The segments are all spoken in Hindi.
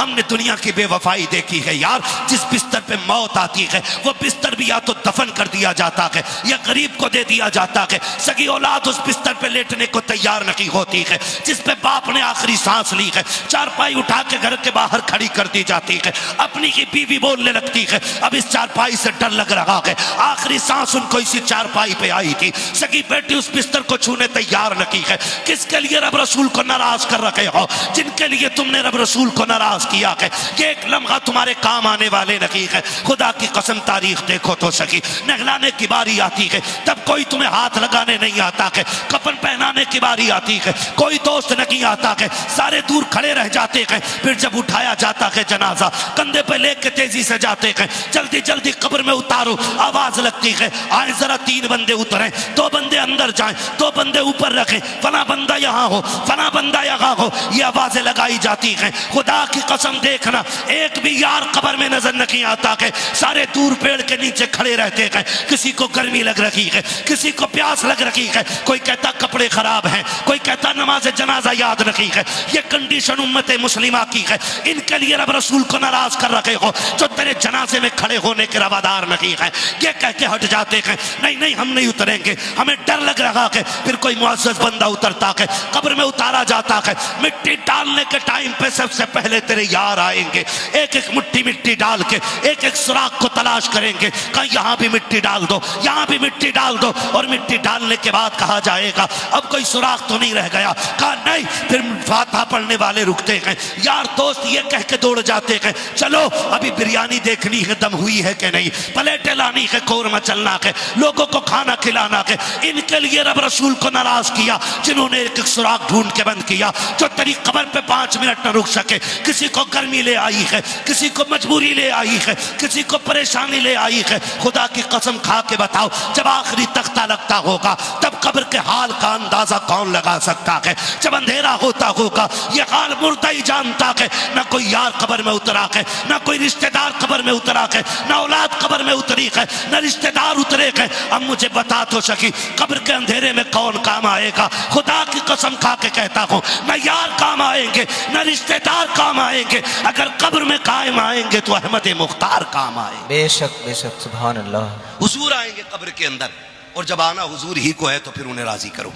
हमने दुनिया की बेवफाई देखी है यार। जिस बिस्तर पे मौत आती है वो बिस्तर भी या तो दफन कर दिया जाता है या गरीब को दे दिया जाता है। सगी औलाद उस बिस्तर पे लेटने को तैयार नहीं होती है जिस पे बाप ने आखिरी सांस ली है। चारपाई उठा के घर के बाहर खड़ी कर दी जाती है। अपनी की बीवी बोलने लगती है अब इस चारपाई से डर लग रहा है। आखिरी सांस उनको इसी चारपाई पे आई थी। सगी बेटी उस बिस्तर को छूने तैयार नहीं है। किसके लिए रब रसूल को नाराज कर रखे हो? जिनके लिए तुमने रब रसूल को नाराज किया है ये एक लम्हा तुम्हारे काम आने वाले नहीं है। खुदा की कसम तारीख देखो तो सकी, नहलाने की बारी आती है तब कोई तुम्हें हाथ लगाने नहीं आता है। कफन पहनाने की बारी आती है कोई दोस्त नहीं आता है। सारे दूर खड़े रह जाते हैं। फिर जब उठाया जाता है जनाजा कंधे पे लेके तेजी से जाते हैं। जल्दी जल्दी कब्र में उतारो, आवाज लगती है आए जरा 3 बंदे उतरे, 2 बंदे अंदर जाएं, 2 बंदे ऊपर रखें, फला बंदा यहाँ हो, फला बंदा यहाँ हो। ये आवाजें लगाई जाती हैं। खुदा की कसम देखना एक भी यार कब्र में नजर नहीं आता है। सारे दूर पेड़ के नीचे खड़े रहते हैं। किसी को गर्मी लग रही है, किसी को प्यास लग रही है, कोई कहता कपड़े खराब हैं, कोई कहता नमाज जनाजा याद नहीं है। ये कंडीशन उम्मत मुस्लिमा की है। इनके लिए रब रसूल को नाराज कर रखे हो जो तेरे जनाजे में खड़े होने के रवादार नहीं है। ये कह के हट जाते हैं नहीं नहीं हम नहीं उतरेंगे, हमें डर लग रहा है। फिर कोई मुअज़्ज़ज़ बंदा उतरता है, कब्र में उतारा जाता है। मिट्टी डालने के टाइम पे सबसे पहले तेरे यार आएंगे। एक एक मुट्ठी मिट्टी डाल के एक एक सुराख को तलाश करेंगे। कहीं यहाँ भी मिट्टी डाल दो, यहाँ भी मिट्टी डाल दो। और मिट्टी डालने के बाद कहा जाएगा अब कोई सुराख तो नहीं रह गया। कहा नहीं। फिर फातिहा पढ़ने वाले रुकते हैं। यार दोस्त ये कह के दौड़ जाते हैं चलो अभी बिरयानी देखनी है दम हुई है कि नहीं, प्लेटें लानी है, कौरमा चलना है, लोगों को खाना खिलाना है। इनके लिए रब रसूल को नाराज किया जिन्होंने एक एक सुराख ढूंढ के बंद किया। जो तेरी कब्र पे 5 मिनट न रुक सके। किसी को गर्मी ले आई है, किसी को मजबूरी ले आई है, किसी को परेशानी ले आई है। खुदा की कसम खा के बताओ जब आखिरी तख्ता लगता होगा तब कब्र के हाल का अंदाजा कौन लगा सकता है? जब अंधेरा होता होगा ये हाल मुर्दा ही जानता है। ना कोई यार कब्र में उतरा है, ना कोई रिश्तेदार कब्र में उतरा है, ना औलाद कब्र में उतरी है, ना रिश्तेदार उतरे हैं। अब मुझे बता तो सकी कब्र के अंधेरे में कौन काम आएगा? खुदा की कसम खा के कहता हूं ना यार काम आएंगे ना रिश्तेदार काम आएंगे। अगर कब्र में कायम आएंगे तो अहमद मुख्तार काम आएंगे। बेशक बेशक सुभान अल्लाह। हुजूर आएंगे कब्र के अंदर और जब आना हुजूर ही को है तो फिर उन्हें राजी करो।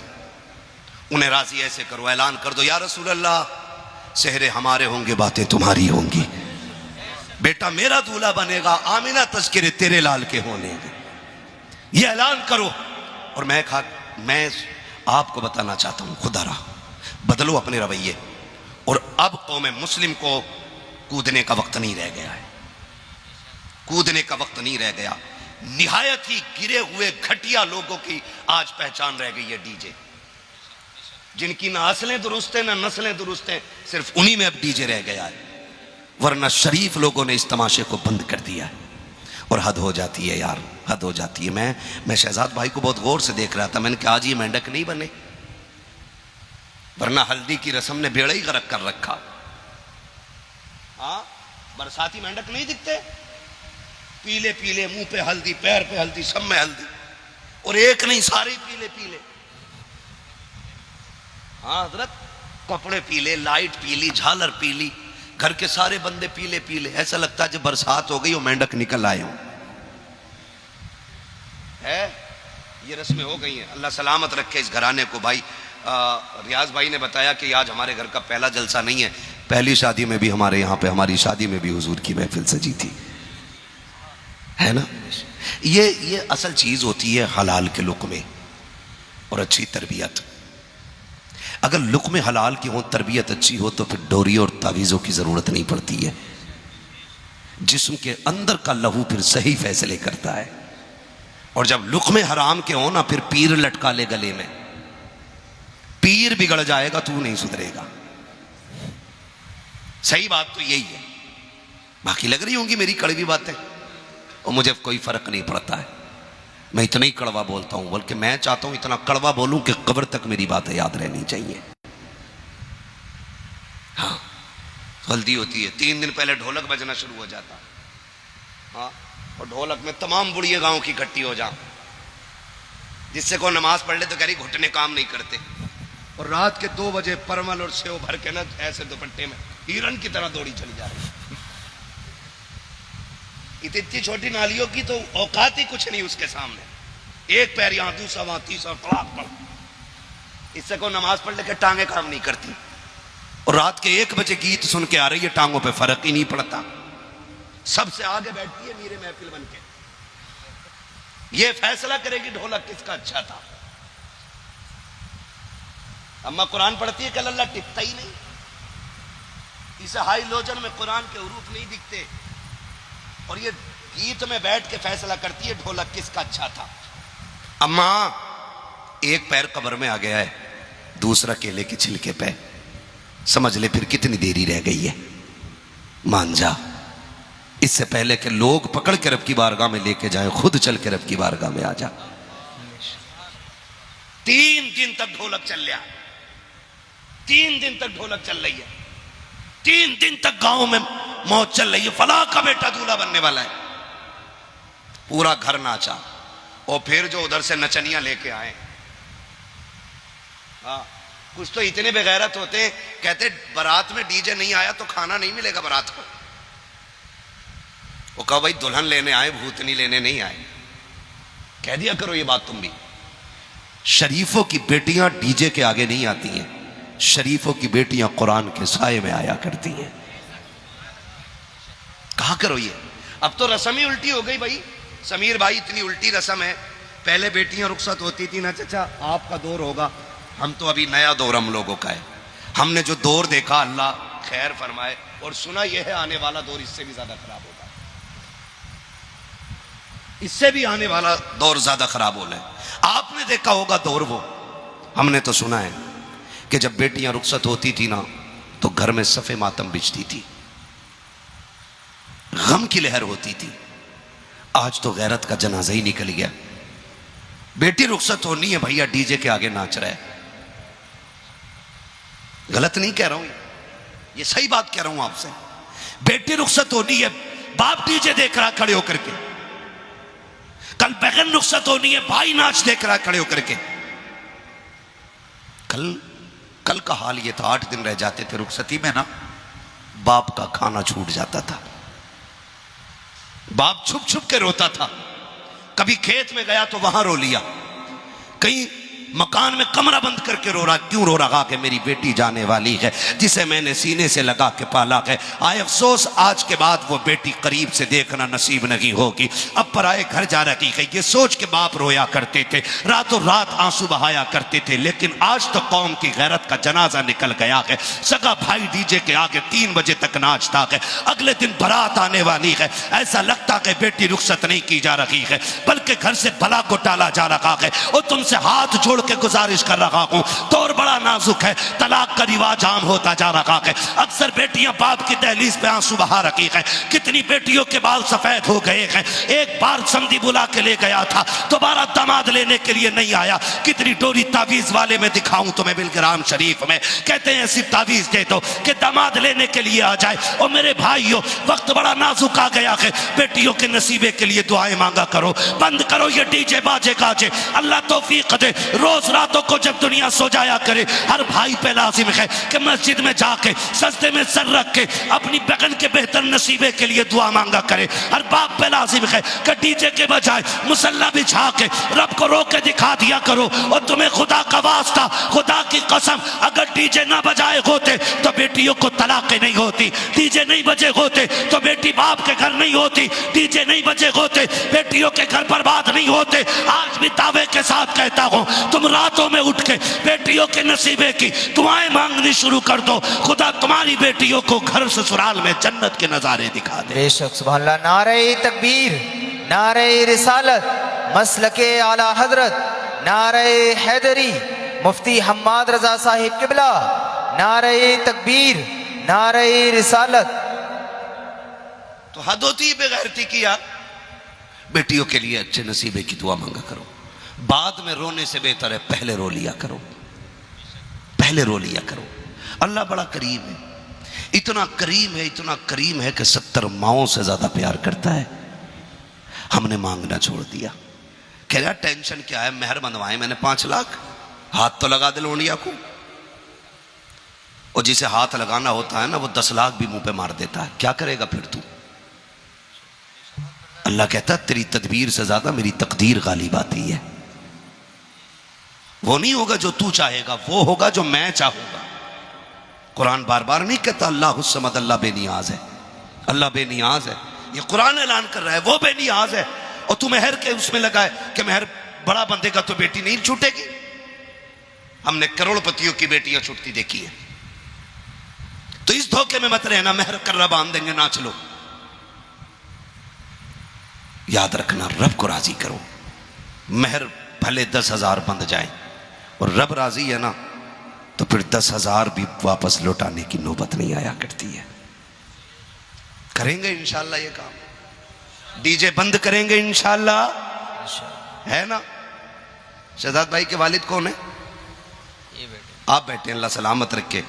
उन्हें राजी ऐसे करो, ऐलान कर दो या रसूल अल्लाह सेहरे हमारे होंगे बातें तुम्हारी होंगी। बेटा मेरा दूल्हा बनेगा, आमिना तज़किरे तेरे लाल के होने। ये ऐलान करो। और मैं आपको बताना चाहता हूं खुदा रहा बदलो अपने रवैये। और अब कौम मुस्लिम को कूदने का वक्त नहीं रह गया है, कूदने का वक्त नहीं रह गया। निहायत ही गिरे हुए घटिया लोगों की आज पहचान रह गई है डीजे, जिनकी ना असलें दुरुस्त है ना नस्लें दुरुस्त हैं। सिर्फ उन्हीं में अब डीजे रह गया है, वरना शरीफ लोगों ने इस तमाशे को बंद कर दिया है। और हद हो जाती है यार, हद हो जाती है। मैं शहजाद भाई को बहुत गौर से देख रहा था। मैंने कहा आज ये मेंढक नहीं बने, वरना हल्दी की रस्म ने बेड़ा ही गरक कर रखा। हाँ बरसाती मेंढक नहीं दिखते, पीले पीले, मुंह पे हल्दी, पैर पे हल्दी, सब में हल्दी। और एक नहीं सारे पीले पीले। हाँ हजरत कपड़े पीले, लाइट पीली, झालर पीली, घर के सारे बंदे पीले पीले। ऐसा लगता है जब बरसात हो गई वो मेंढक निकल आए हो। है ये रस्में हो गई हैं। अल्लाह सलामत रखे इस घराने को। भाई रियाज भाई ने बताया कि आज हमारे घर का पहला जलसा नहीं है, पहली शादी में भी हमारे यहाँ पे, हमारी शादी में भी हुजूर की महफिल सजी थी, है ना। ये असल चीज होती है हलाल के लुक़्मे और अच्छी तरबियत। अगर लुक़्मे हलाल की हो, तरबियत अच्छी हो, तो फिर डोरी और तावीज़ों की ज़रूरत नहीं पड़ती है। जिस्म के अंदर का लहू फिर सही फैसले करता है। और जब लुक़्मे हराम के हो ना, फिर पीर लटका ले गले में, पीर बिगड़ जाएगा, तू नहीं सुधरेगा। सही बात तो यही है। बाकी लग रही होंगी मेरी कड़वी बातें, और मुझे कोई फर्क नहीं पड़ता है। मैं इतना ही कड़वा बोलता हूं, बल्कि मैं चाहता हूं इतना कड़वा बोलूं कि कब्र तक मेरी बातें याद रहनी चाहिए। हाँ हल्दी होती है, 3 दिन पहले ढोलक बजना शुरू हो जाता। हाँ और ढोलक में तमाम बुढ़िया गांव की इकट्ठी हो जा, जिससे को नमाज पढ़ ले तो कह रही घुटने काम नहीं करते। और रात के 2 बजे परमल और सेव भर के ना ऐसे दुपट्टे में हिरन की तरह दौड़ी चली जा रही। इतनी छोटी नालियों की तो औकात ही कुछ नहीं उसके सामने। एक पैर यहां, दूसरा वहां, तीसरा तलाक पड़। इससे को नमाज पढ़ लेकर टांगे काम नहीं करती। और रात के 1 बजे गीत सुन के आ रही है, टांगों पे फर्क ही नहीं पड़ता। सबसे आगे बैठती है मीरे महफिल बन के। ये फैसला करेगी ढोलक किसका अच्छा था। अम्मा कुरान पढ़ती है, कल अल्लाह टिकता ही नहीं। इसे हाई लोजन में कुरान के हुरूफ नहीं दिखते। और ये गीत में बैठ के फैसला करती है ढोलक किसका अच्छा था। अम्मा, एक पैर कब्र में आ गया है, दूसरा केले के छिलके पे, समझ ले फिर कितनी देरी रह गई है, मान जा। इससे पहले कि लोग पकड़ के रब की बारगाह में लेके जाएं, खुद चल के रब की बारगाह में आ जा। 3 दिन तक ढोलक चल रहा, 3 दिन तक ढोलक चल रही है, 3 दिन तक गांव में मौत चल रही है। फला का बेटा दूल्हा बनने वाला है, पूरा घर नाचा। और फिर जो उधर से नचनियां लेके आए, हाँ कुछ तो इतने बेगैरत होते, कहते बारात में डीजे नहीं आया तो खाना नहीं मिलेगा बारात को। वो कहा भाई दुल्हन लेने आए, भूतनी लेने नहीं आए। कह दिया करो ये बात तुम भी। शरीफों की बेटियां डीजे के आगे नहीं आती हैं, शरीफों की बेटियां कुरान के साए में आया करती हैं। कहा करो ये। अब तो रस्म ही उल्टी हो गई भाई। समीर भाई, इतनी उल्टी रस्म है। पहले बेटियां रुखसत होती थी ना, चाचा आपका दौर होगा, हम तो अभी नया दौर हम लोगों का है। हमने जो दौर देखा अल्लाह खैर फरमाए, और सुना यह है आने वाला दौर इससे भी ज्यादा खराब होगा, इससे भी आने वाला दौर ज्यादा खराब होना है। आपने देखा होगा दौर वो, हमने तो सुना है कि जब बेटियां रुखसत होती थी ना तो घर में सफे मातम बिछती थी, गम की लहर होती थी। आज तो गैरत का जनाजा ही निकल गया। बेटी रुखसत होनी है भैया, डीजे के आगे नाच रहा है। गलत नहीं कह रहा हूं, ये सही बात कह रहा हूं आपसे। बेटी रुखसत होनी है, बाप डीजे देख रहा खड़े होकर के। कल बहन रुखसत होनी है, भाई नाच देख रहा खड़े होकर के। कल का हाल ये था, 8 दिन रह जाते थे रुखसती में ना, बाप का खाना छूट जाता था। बाप छुप छुप के रोता था। कभी खेत में गया तो वहां रो लिया, कहीं मकान में कमरा बंद करके रो रहा। क्यों रो रहा? कि मेरी बेटी जाने वाली है जिसे मैंने सीने से लगा के पाला है। आए अफसोस, आज के बाद वो बेटी करीब से देखना नसीब नहीं होगी। अब पराए घर जा रही है, ये सोच के बाप रोया करते थे, रातों रात आंसू बहाया करते थे। लेकिन आज तो कौम की गैरत का जनाजा निकल गया है। सगा भाई डीजे के आगे 3 बजे तक नाचता है, अगले दिन बारात आने वाली है। ऐसा लगता है बेटी रुखसत नहीं की जा रही है, बल्कि घर से भला को टाला जा रहा है। और तुमसे हाथ जोड़ के गुजारिश कर रहा हूं, दौर बड़ा नाजुक है, तलाक का रिवाज आम होता जा रहा है। अक्सर बेटियां बाप की दहलीज पे आंसू बहा रही है। कितनी बेटियों के बाल सफेद हो गए हैं। एक बार समधी बुला के ले गया था, दोबारा दामाद लेने के लिए नहीं आया। कितनी डोरी तावीज वाले में दिखाऊं तुम्हें बिलग्राम शरीफ में, कहते हैं सिर्फ तावीज दे दो कि दामाद लेने के लिए आ जाए। और मेरे भाइयों, वक्त बड़ा नाजुक आ गया है, बेटियों के नसीबे के लिए दुआएं मांगा करो। बंद करो ये डीजे बाजे गाजे, अल्लाह तौफीक दे। रोज रातों को जब दुनिया सो जाया करे, हर भाई पे लाजिम है कि मस्जिद में जाके सजदे में सर रख के अपनी बहन के बेहतर नसीबे के लिए दुआ मांगा करे। हर बाप पे लाजिम है कि डीजे के बजाय मुसल्ला बिछा के रब को रो के दिखा दिया करो। और तुम्हें खुदा का वास्ता, खुदा की कसम, अगर डीजे ना बजाए होते तो बेटियों को तलाक नहीं होती। डीजे नहीं बजे होते तो बेटी बाप के घर नहीं होती। डीजे नहीं बजे होते बेटियों के घर बर्बाद नहीं होते। आज भी दावे के साथ कहता हूं, तुम रातों में उठ के बेटियों के नसीबे की दुआएं मांगनी शुरू कर दो। खुदा तुम्हारी बेटियों को घर ससुराल में जन्नत के नजारे दिखा दे। बेशक सुभान अल्लाह। नारे तकबीर, नारे रिसालत, मसलके आला हजरत, नारे हैदरी, मुफ्ती हम्माद रजा साहिब किबला, नारे तकबीर, नारे रिसालत। तो हद होती है बेगैरती की यार। बेटियों के लिए अच्छे नसीबे की दुआ मांगा करो। बाद में रोने से बेहतर है पहले रो लिया करो, पहले रो लिया करो। अल्लाह बड़ा करीम है, इतना करीम है, इतना करीम है कि 70 माओं से ज्यादा प्यार करता है। हमने मांगना छोड़ दिया। कह रहा टेंशन क्या है, मेहर बंधवाए मैंने 5 लाख, हाथ तो लगा दे लोनिया को। और जिसे हाथ लगाना होता है ना, वो 10 लाख भी मुंह पे मार देता है। क्या करेगा फिर तू? अल्लाह कहता है तेरी तदबीर से ज्यादा मेरी तकदीर गालिब आती है। वो नहीं होगा जो तू चाहेगा, वो होगा जो मैं चाहूंगा। कुरान बार बार नहीं कहता अल्लाह हुस्समद, अल्लाह बेनियाज है, अल्लाह बेनियाज है। ये कुरान ऐलान कर रहा है वो बेनियाज है। और तू मेहर के उसमें लगा है कि मेहर बड़ा बंदेगा तो बेटी नहीं छूटेगी। हमने करोड़पतियों की बेटियां छूटती देखी है। तो इस धोखे में मत रहना मेहर कर्रा बांध देंगे ना चलो। याद रखना रब को राजी करो। मेहर भले 10,000 बंध जाए और रब राजी है ना, तो फिर 10,000 भी वापस लौटाने की नौबत नहीं आया करती है। करेंगे इंशाल्लाह ये काम। डीजे बंद करेंगे इंशाल्लाह, है ना? शहजाद भाई के वालिद कौन है? ये बेटे आप बैठे, अल्लाह सलामत रखे।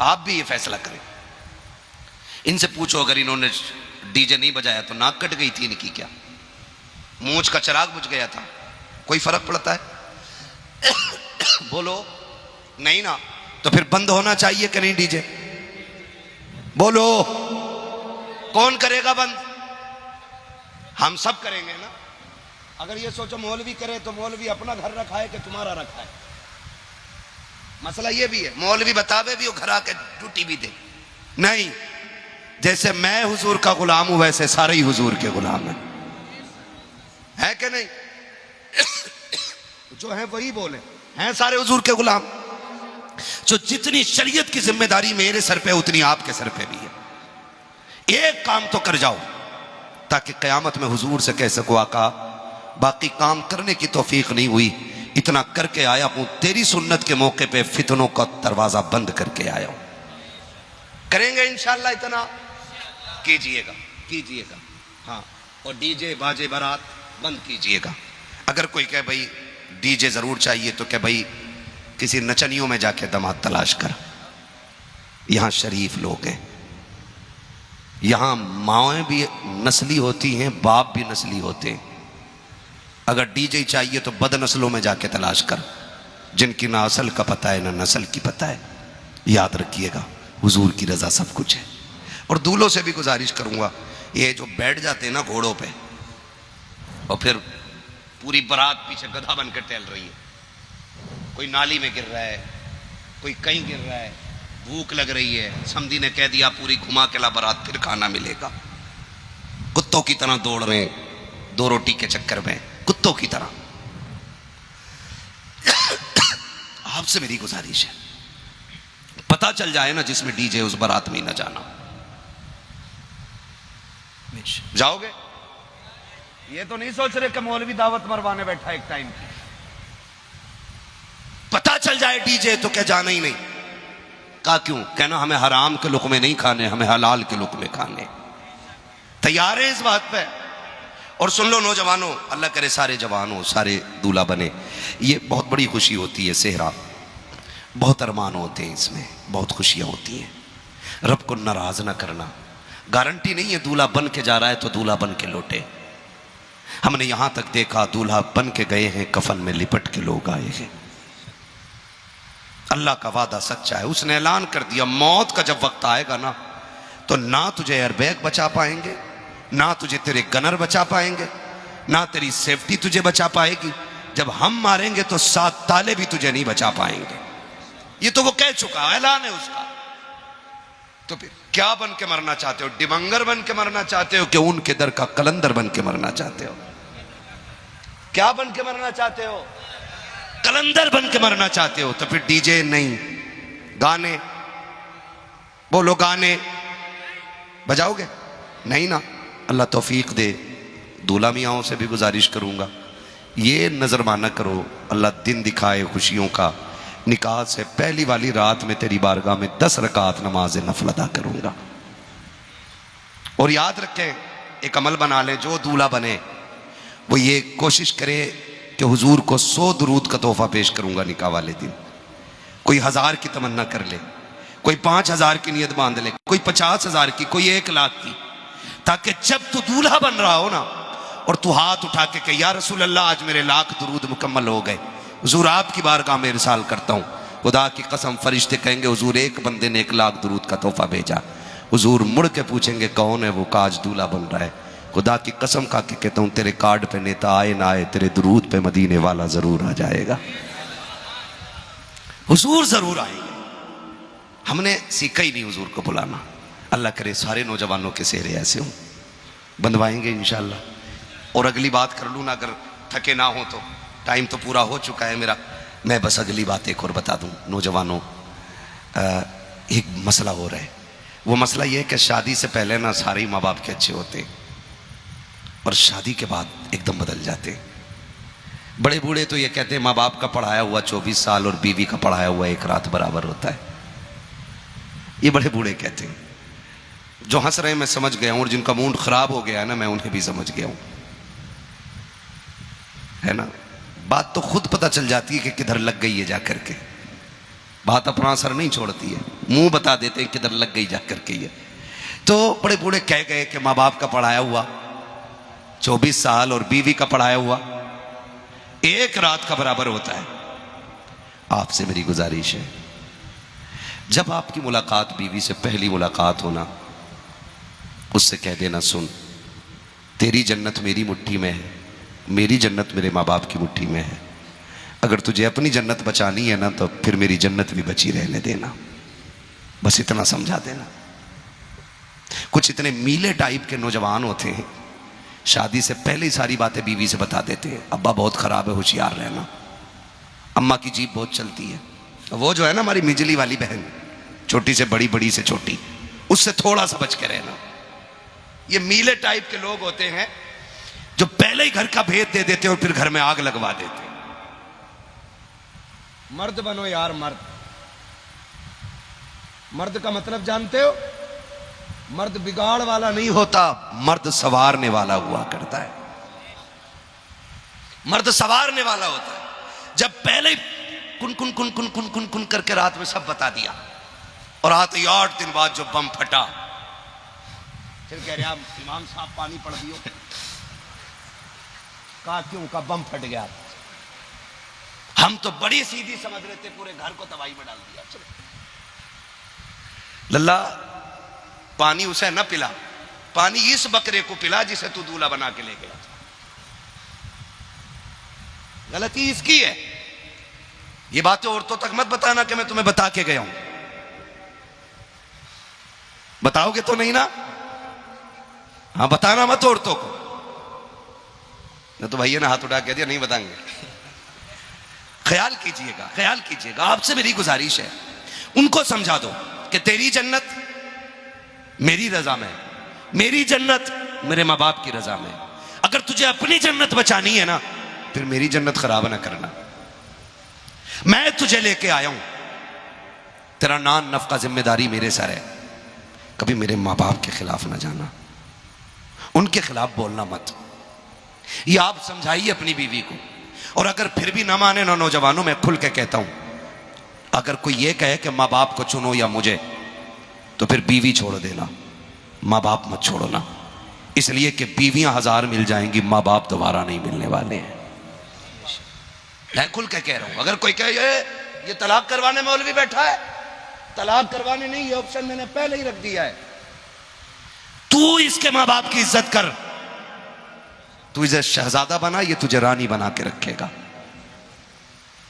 आप भी ये फैसला करें। इनसे पूछो अगर इन्होंने डीजे नहीं बजाया तो नाक कट गई थी इनकी क्या? मूंछ का चिराग बुझ गया था? कोई फर्क पड़ता है? बोलो नहीं ना, तो फिर बंद होना चाहिए कि नहीं डीजे? बोलो कौन करेगा बंद? हम सब करेंगे ना। अगर ये सोचो मौलवी करे तो मौलवी अपना घर रखा है कि तुम्हारा रखा है? मसला ये भी है, मौलवी बतावे भी और घर आके ड्यूटी भी दे। नहीं, जैसे मैं हुजूर का गुलाम हूं वैसे सारे ही हुजूर के गुलाम हैं, है कि नहीं? जो है वही बोले, हैं सारे हुजूर के गुलाम। जो जितनी शरीयत की जिम्मेदारी मेरे सर पे उतनी आपके सर पे भी है। एक काम तो कर जाओ ताकि कयामत में हुजूर से कह सको आका बाकी काम करने की तौफीक नहीं हुई, इतना करके आया हूं तेरी सुन्नत के मौके पे फितनों का दरवाजा बंद करके आया हूं। करेंगे इंशाल्लाह, इतना कीजिएगा, कीजिएगा। हाँ, और डीजे बाजे बारात बंद कीजिएगा। अगर कोई कहे भाई डीजे जरूर चाहिए तो क्या भाई किसी नचनियों में जाके दामाद तलाश कर। यहां शरीफ लोग हैं, यहां माएँ भी नस्ली होती हैं, बाप भी नस्ली होते हैं। अगर डीजे चाहिए तो बदनस्लों में जाके तलाश कर, जिनकी ना असल का पता है ना नस्ल की पता है। याद रखिएगा हुजूर की रजा सब कुछ है। और दूल्हों से भी गुजारिश करूंगा, ये जो बैठ जाते हैं ना घोड़ों पे और फिर पूरी बारात पीछे गधा बनकर टहल रही है, कोई नाली में गिर रहा है, कोई कहीं गिर रहा है, भूख लग रही है, समधी ने कह दिया पूरी घुमा के ला बारात फिर खाना मिलेगा। कुत्तों की तरह दौड़ रहे हैं 2 रोटी के चक्कर में, कुत्तों की तरह। आपसे मेरी गुजारिश है, पता चल जाए ना जिसमें डीजे उस बारात में न जाना। जाओगे? ये तो नहीं सोच रहे कि मौलवी दावत मरवाने बैठा एक टाइम की। पता चल जाए डीजे तो क्या जाना ही नहीं। कहा क्यों? कहना हमें हराम के लुक़मे नहीं खाने, हमें हलाल के लुक़मे खाने। तैयार है इस बात पे? और सुन लो नौजवानों, अल्लाह करे सारे जवानों सारे दूल्हा बने। ये बहुत बड़ी खुशी होती है सेहरा, बहुत अरमान होते हैं इसमें, बहुत खुशियां होती हैं। रब को नाराज ना करना। गारंटी नहीं है दूल्हा बन के जा रहा है तो दूल्हा बन के लौटे। हमने यहां तक देखा दूल्हा बन के गए हैं, कफन में लिपट के लोग आए हैं। अल्लाह का वादा सच्चा है, उसने ऐलान कर दिया मौत का जब वक्त आएगा ना तो ना तुझे एयरबैग बचा पाएंगे, ना तुझे तेरे गनर बचा पाएंगे, ना तेरी सेफ्टी तुझे बचा पाएगी। जब हम मारेंगे तो 7 ताले भी तुझे नहीं बचा पाएंगे। ये तो वो कह चुका, ऐलान है उसका। तो फिर क्या बन के मरना चाहते हो? डिमंगर बन के मरना चाहते हो कि उनके दर का कलंदर बन के मरना चाहते हो? क्या बन के मरना चाहते हो? कलंदर बन के मरना चाहते हो? तो फिर डीजे नहीं, गाने बोलो, गाने बजाओगे? नहीं ना। अल्लाह तौफीक दे। दूल्हा मियाँओं से भी गुजारिश करूंगा, ये नजरमाना करो, अल्लाह दिन दिखाए खुशियों का। निकाह से पहली वाली रात में तेरी बारगाह में 10 रकात नमाज नफल अदा करूंगा। और याद रखें, एक अमल बना ले, जो दूल्हा बने वो ये कोशिश करे कि हुजूर को 100 दुरूद का तोहफा पेश करूंगा निकाह वाले दिन। कोई 1000 की तमन्ना कर ले, कोई 5000 की नियत बांध ले, कोई 50,000 की, कोई 1 लाख की, ताकि जब तू दूल्हा बन रहा हो ना और तू हाथ उठा के कह या रसूल अल्लाह आज मेरे 1,00,000 दुरूद मुकम्मल हो गए, हुजूर आपकी बारगाह में इरसाल करता हूं, खुदा की कसम फरिश्ते कहेंगे हुजूर एक बंदे ने 1 लाख दुरूद का तोहफा भेजा। हुजूर मुड़ के पूछेंगे कौन है वो, काज दूल्हा बन रहा है। खुदा की कसम खा के कहता हूँ तेरे कार्ड पे नेता आए ना आए, तेरे दुरूद पे मदीने वाला जरूर आ जाएगा। हुजूर जरूर आएंगे। हमने सीखा ही नहीं हुजूर को बुलाना। अल्लाह करे सारे नौजवानों के सेहरे ऐसे हों, बंधवाएंगे इंशाअल्लाह। और अगली बात कर लूँ ना, अगर थके ना हो तो, टाइम तो पूरा हो चुका है मेरा। मैं बस अगली बात एक और बता दूँ नौजवानों, एक मसला हो रहा है। वो मसला ये है कि शादी से पहले ना सारे माँ बाप के अच्छे होते और शादी के बाद एकदम बदल जाते। बड़े बूढ़े तो ये कहते हैं माँ बाप का पढ़ाया हुआ 24 साल और बीवी का पढ़ाया हुआ 1 रात बराबर होता है। ये बड़े बूढ़े कहते हैं। जो हंस रहे हैं मैं समझ गया हूँ, और जिनका मूड खराब हो गया है ना मैं उन्हें भी समझ गया हूँ, है ना। बात तो खुद पता चल जाती है कि किधर लग गई है जाकर के। बात अपना असर नहीं छोड़ती है, मुंह बता देते हैं किधर लग गई जाकर के। ये तो बड़े बूढ़े कह गए कि माँ बाप का पढ़ाया हुआ 24 साल और बीवी का पढ़ाया हुआ 1 रात का बराबर होता है। आपसे मेरी गुजारिश है, जब आपकी मुलाकात बीवी से पहली मुलाकात होना, उससे कह देना सुन तेरी जन्नत मेरी मुट्ठी में है, मेरी जन्नत मेरे माँ बाप की मुट्ठी में है। अगर तुझे अपनी जन्नत बचानी है ना तो फिर मेरी जन्नत भी बची रहने देना। बस इतना समझा देना। कुछ इतने मीले टाइप के नौजवान होते हैं, शादी से पहले ही सारी बातें बीवी से बता देते हैं। अब्बा बहुत खराब है, होशियार रहना। अम्मा की जीभ बहुत चलती है। वो जो है ना हमारी मिजली वाली बहन, छोटी से बड़ी, बड़ी से छोटी, उससे थोड़ा सा बच के रहना। ये मीले टाइप के लोग होते हैं जो पहले ही घर का भेद दे देते और फिर घर में आग लगवा देते। मर्द बनो यार, मर्द। मर्द का मतलब जानते हो? मर्द बिगाड़ वाला नहीं होता, मर्द संवारने वाला हुआ करता है। मर्द संवारने वाला होता है। जब पहले कुन कुन कुन कुन कुन कुन कुन करके रात में सब बता दिया और आते ही 8 दिन बाद जो बम फटा, फिर कह रहे इमाम साहब पानी पड़ दियो। कहा क्यों? का बम फट गया। हम तो बड़ी सीधी समझ रहे थे, पूरे घर को तबाही में डाल दिया। चलो लल्ला, पानी उसे न पिला, पानी इस बकरे को पिला जिसे तू दूल्हा बना के ले गया। गलती इसकी है। ये बातें औरतों तक मत बताना कि मैं तुम्हें बता के गया हूं। बताओगे तो नहीं ना? हाँ, बताना मत औरतों को। न तो भैया ने हाथ उठा के दिया, नहीं बताएंगे। ख्याल कीजिएगा, ख्याल कीजिएगा। आपसे मेरी गुजारिश है, उनको समझा दो कि तेरी जन्नत मेरी रजा में, मेरी जन्नत मेरे माँ बाप की रजा में। अगर तुझे अपनी जन्नत बचानी है ना, फिर मेरी जन्नत खराब ना करना। मैं तुझे लेके आया हूं, तेरा नान नफका जिम्मेदारी मेरे सर है। कभी मेरे माँ बाप के खिलाफ ना जाना, उनके खिलाफ बोलना मत। ये आप समझाइए अपनी बीवी को। और अगर फिर भी ना माने ना, नौजवानों में खुल के कहता हूं, अगर कोई ये कहे कि माँ बाप को चुनो या मुझे, तो फिर बीवी छोड़ देना, माँ बाप मत छोड़ना। इसलिए कि बीवियां 1000 मिल जाएंगी, माँ बाप दोबारा नहीं मिलने वाले हैं। मैं खुल के कह रहा हूं। अगर कोई कहे ये तलाक करवाने मौलवी बैठा है, तलाक करवाने नहीं, ये ऑप्शन मैंने पहले ही रख दिया है। तू इसके माँ बाप की इज्जत कर, तू इसे शहजादा बना, ये तुझे रानी बना के रखेगा।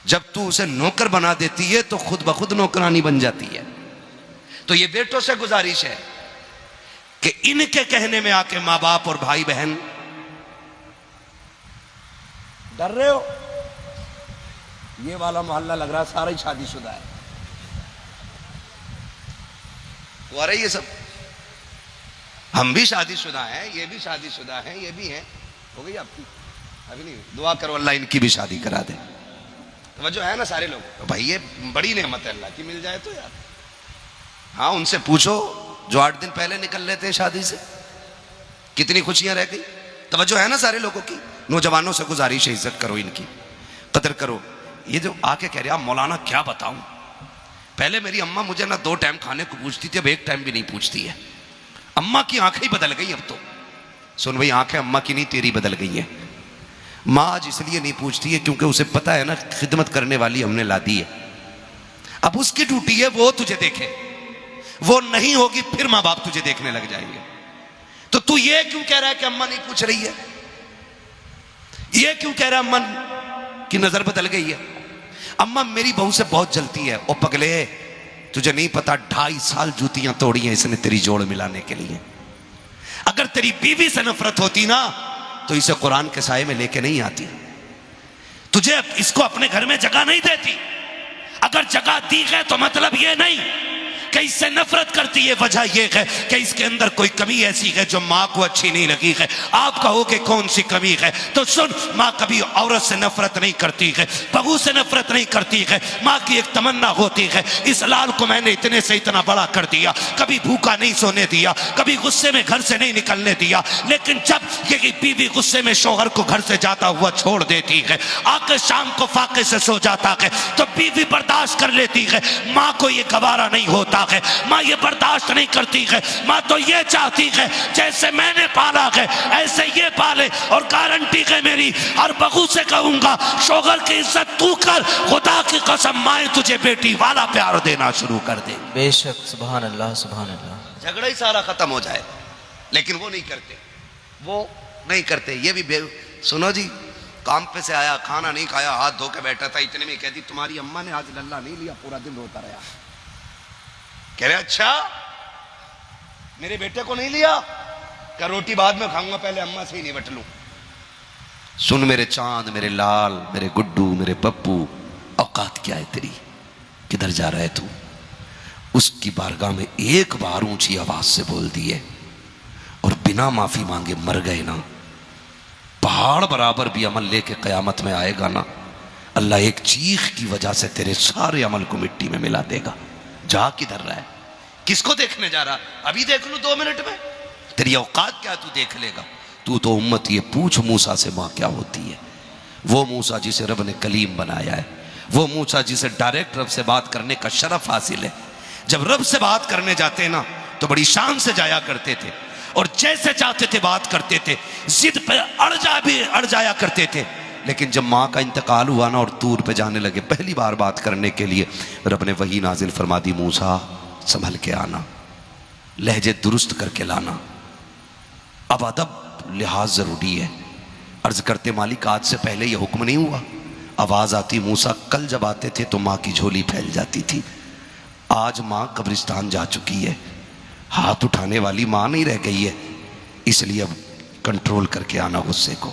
जब तू उसे नौकर बना देती है तो खुद ब खुद नौकरानी बन जाती है। तो ये बेटों से गुजारिश है कि इनके कहने में आके माँ बाप और भाई बहन डर रहे हो। ये वाला मोहल्ला लग रहा सारा ही शादीशुदा है। वो अरे ये सब, हम भी शादीशुदा हैं, ये भी शादीशुदा हैं, ये भी हैं। हो गई आपकी? अभी नहीं। दुआ करो अल्लाह इनकी भी शादी करा दे। तो है ना सारे लोग, तो भाई ये बड़ी नेमत है अल्लाह की, मिल जाए तो यार। हाँ, उनसे पूछो जो 8 दिन पहले निकल लेते हैं शादी से, कितनी खुशियां रह गई। तवज्जो है ना सारे लोगों की। नौजवानों से गुजारिश है, इज्जत करो, इनकी कदर करो। ये जो आके कह रहे आप मौलाना क्या बताऊं, पहले मेरी अम्मा मुझे ना 2 टाइम खाने को पूछती थी, अब 1 टाइम भी नहीं पूछती है। अम्मा की आंखें ही बदल गई अब तो। सुन भाई, आंखें अम्मा की नहीं तेरी बदल गई है। माँ आज इसलिए नहीं पूछती है क्योंकि उसे पता है ना खिदमत करने वाली हमने ला दी है। अब उसकी ड्यूटी है वो तुझे देखे, वो नहीं होगी फिर मां बाप तुझे देखने लग जाएंगे। तो तू ये क्यों कह रहा है कि अम्मा नहीं पूछ रही है? ये क्यों कह रहा है अम्मा की नजर बदल गई है? अम्मा मेरी बहू से बहुत जलती है। ओ पगले, तुझे नहीं पता 2.5 साल जूतियां तोड़ी हैं इसने तेरी जोड़ मिलाने के लिए। अगर तेरी बीवी से नफरत होती ना तो इसे कुरान के साए में लेके नहीं आती, तुझे इसको अपने घर में जगह नहीं देती। अगर जगह दी है तो मतलब ये नहीं कि इससे नफरत करती है, वजह यह है कि इसके अंदर कोई कमी ऐसी है जो मां को अच्छी नहीं लगी है। आप कहो कि कौन सी कमी है, तो सुन, मां कभी औरत से नफरत नहीं करती है, बहू से नफरत नहीं करती है। मां की एक तमन्ना होती है, इस लाल को मैंने इतने से इतना बड़ा कर दिया, कभी भूखा नहीं सोने दिया, कभी गुस्से में घर से नहीं निकलने दिया। लेकिन जब ये बीवी गुस्से में शौहर को घर से जाता हुआ छोड़ देती है, आकर शाम को फाके से सो जाता है, तो बीवी बर्दाश्त कर लेती है। मां को ये गवारा नहीं होता है, मां ये बर्दाश्त नहीं करती है। मां तो ये चाहती है जैसे मैंने पाला है ऐसे ये पाले, और गारंटी है मेरी, और बहू से कहूंगा शौहर की इज्जत तू कर, खुदा की कसम माए तुझे बेटी वाला प्यार देना शुरू कर दे। बेशक, सुभान अल्लाह, सुभान अल्लाह। झगड़ा ही सारा खत्म हो जाए, लेकिन वो नहीं करते, वो नहीं करते। ये भी सुनो जी, काम पे से आया, खाना नहीं खाया, हाथ धो के बैठा था, इतने में कहती तुम्हारी अम्मा ने आज लल्ला नहीं लिया, पूरा दिन रोता रहा। कह रहे अच्छा मेरे बेटे को नहीं लिया? क्या रोटी बाद में खाऊंगा, पहले अम्मा से ही निपट लूं। सुन मेरे चांद, मेरे लाल, मेरे गुड्डू, मेरे पप्पू, औकात क्या है तेरी? किधर जा रहा है तू? उसकी बारगाह में एक बार ऊंची आवाज से बोल दिए और बिना माफी मांगे मर गए ना, पहाड़ बराबर भी अमल लेके कयामत में आएगा ना, अल्लाह एक चीख की वजह से तेरे सारे अमल को मिट्टी में मिला देगा। जा किधर रहा है? किसको देखने जा रहा? अभी देख लूं 2 मिनट में, तेरी औकात क्या तू देख लेगा? तू तो उम्मत ये पूछ मूसा से मां क्या होती है। वो मूसा जिसे रब ने कलीम बनाया है, वो मूसा जिसे डायरेक्ट रब से बात करने का शरफ हासिल है। जब रब से बात करने जाते ना तो बड़ी शान से जाया करते थे, और जैसे चाहते थे बात करते थे, जिद पे अड़ जाया करते थे। लेकिन जब माँ का इंतकाल हुआ ना और तूर पे जाने लगे पहली बार बात करने के लिए, रब ने वही नाजिल फरमा दी, मूसा संभल के आना, लहजे दुरुस्त करके लाना, अब अदब लिहाज जरूरी है। अर्ज करते मालिक आज से पहले यह हुक्म नहीं हुआ? आवाज आती मूसा कल जब आते थे तो माँ की झोली फैल जाती थी, आज माँ कब्रिस्तान जा चुकी है, हाथ उठाने वाली माँ नहीं रह गई है, इसलिए अब कंट्रोल करके आना गुस्से को,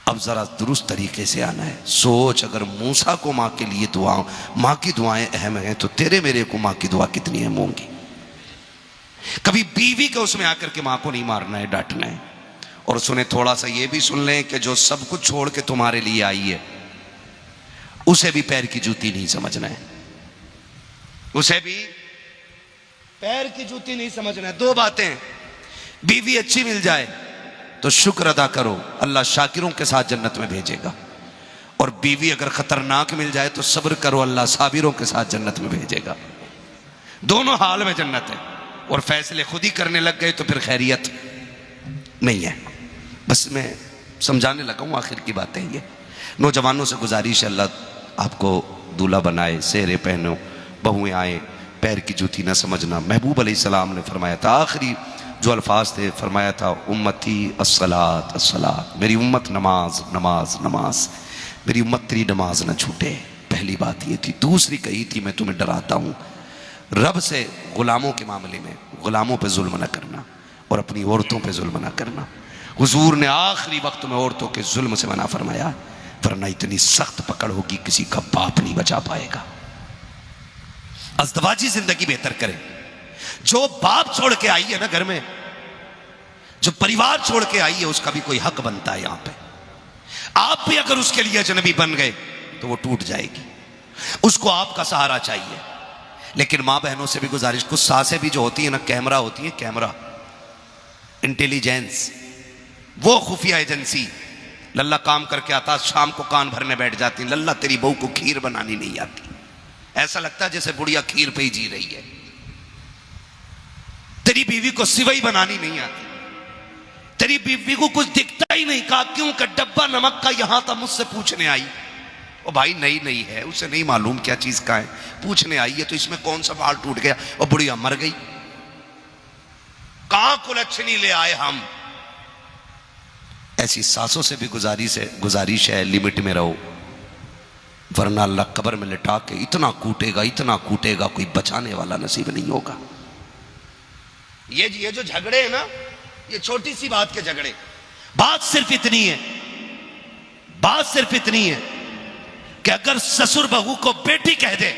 अब जरा दुरुस्त तरीके से आना है। सोच अगर मूसा को माँ के लिए दुआओं, माँ की दुआएं अहम हैं, तो तेरे मेरे को माँ की दुआ कितनी अहम होंगी। कभी बीवी के उसमें आकर के माँ को नहीं मारना है, डांटना है। और सुने, थोड़ा सा ये भी सुन लें कि जो सब कुछ छोड़ के तुम्हारे लिए आई है उसे भी पैर की जूती नहीं समझना है, उसे भी पैर की जूती नहीं समझना है। 2 बातें, बीवी अच्छी मिल जाए तो शुक्र अदा करो, अल्लाह शाकिरों के साथ जन्नत में भेजेगा, और बीवी अगर खतरनाक मिल जाए तो सब्र करो, अल्लाह साबिरों के साथ जन्नत में भेजेगा। दोनों हाल में जन्नत है, और फैसले खुद ही करने लग गए तो फिर खैरियत नहीं है। बस मैं समझाने लगा हूँ, आखिर की बात है ये। नौजवानों से गुजारिश है, अल्लाह आपको दूल्हा बनाए, सेहरे पहनो, बहुएं आए, पैर की जूती ना समझना। महबूब अलैहिस्सलाम ने फरमाया था, आखिरी जो अल्फाज थे, फरमाया था उम्मती अस्सलात अस्सलात, मेरी उम्मत नमाज नमाज नमाज, मेरी उम्मत तेरी नमाज न छूटे। पहली बात ये थी। दूसरी कही थी, मैं तुम्हें डराता हूँ रब से गुलामों के मामले में, गुलामों पे जुल्म न करना और अपनी औरतों पे जुल्म न करना। हुजूर ने आखिरी वक्त में औरतों के जुल्म से मना फरमाया, वरना इतनी सख्त पकड़ होगी किसी का बाप नहीं बचा पाएगा। अज़दवाजी जिंदगी बेहतर करें। जो बाप छोड़ के आई है ना घर में, जो परिवार छोड़ के आई है, उसका भी कोई हक बनता है यहां पे। आप भी अगर उसके लिए अजनबी बन गए तो वो टूट जाएगी, उसको आपका सहारा चाहिए। लेकिन मां बहनों से भी गुजारिश, कुछ सासें भी जो होती है ना, कैमरा होती है, कैमरा इंटेलिजेंस, वो खुफिया एजेंसी। लल्ला काम करके आता, शाम को कान भरने बैठ जाती, लल्ला तेरी बहू को खीर बनानी नहीं आती। ऐसा लगता है जैसे बुढ़िया खीर पे ही जी रही है। तेरी बीवी को सिवई बनानी नहीं आती, तेरी बीवी को कुछ दिखता ही नहीं। कहा क्यों? का डब्बा नमक का यहां तक मुझसे पूछने आई, ओ भाई नई नई है, उसे नहीं मालूम क्या चीज का है, पूछने आई है तो इसमें कौन सा बाल टूट गया, और बुढ़िया मर गई। कहां कुलच्छनी ले आए हम। ऐसी सासों से भी गुजारिश है लिमिट में रहो, वरना अल्लाह कब्र में लिटा के इतना कूटेगा कोई बचाने वाला नसीब नहीं होगा। ये जो झगड़े हैं ना, ये छोटी सी बात के झगड़े, बात सिर्फ इतनी है कि अगर ससुर बहू को बेटी कह दे,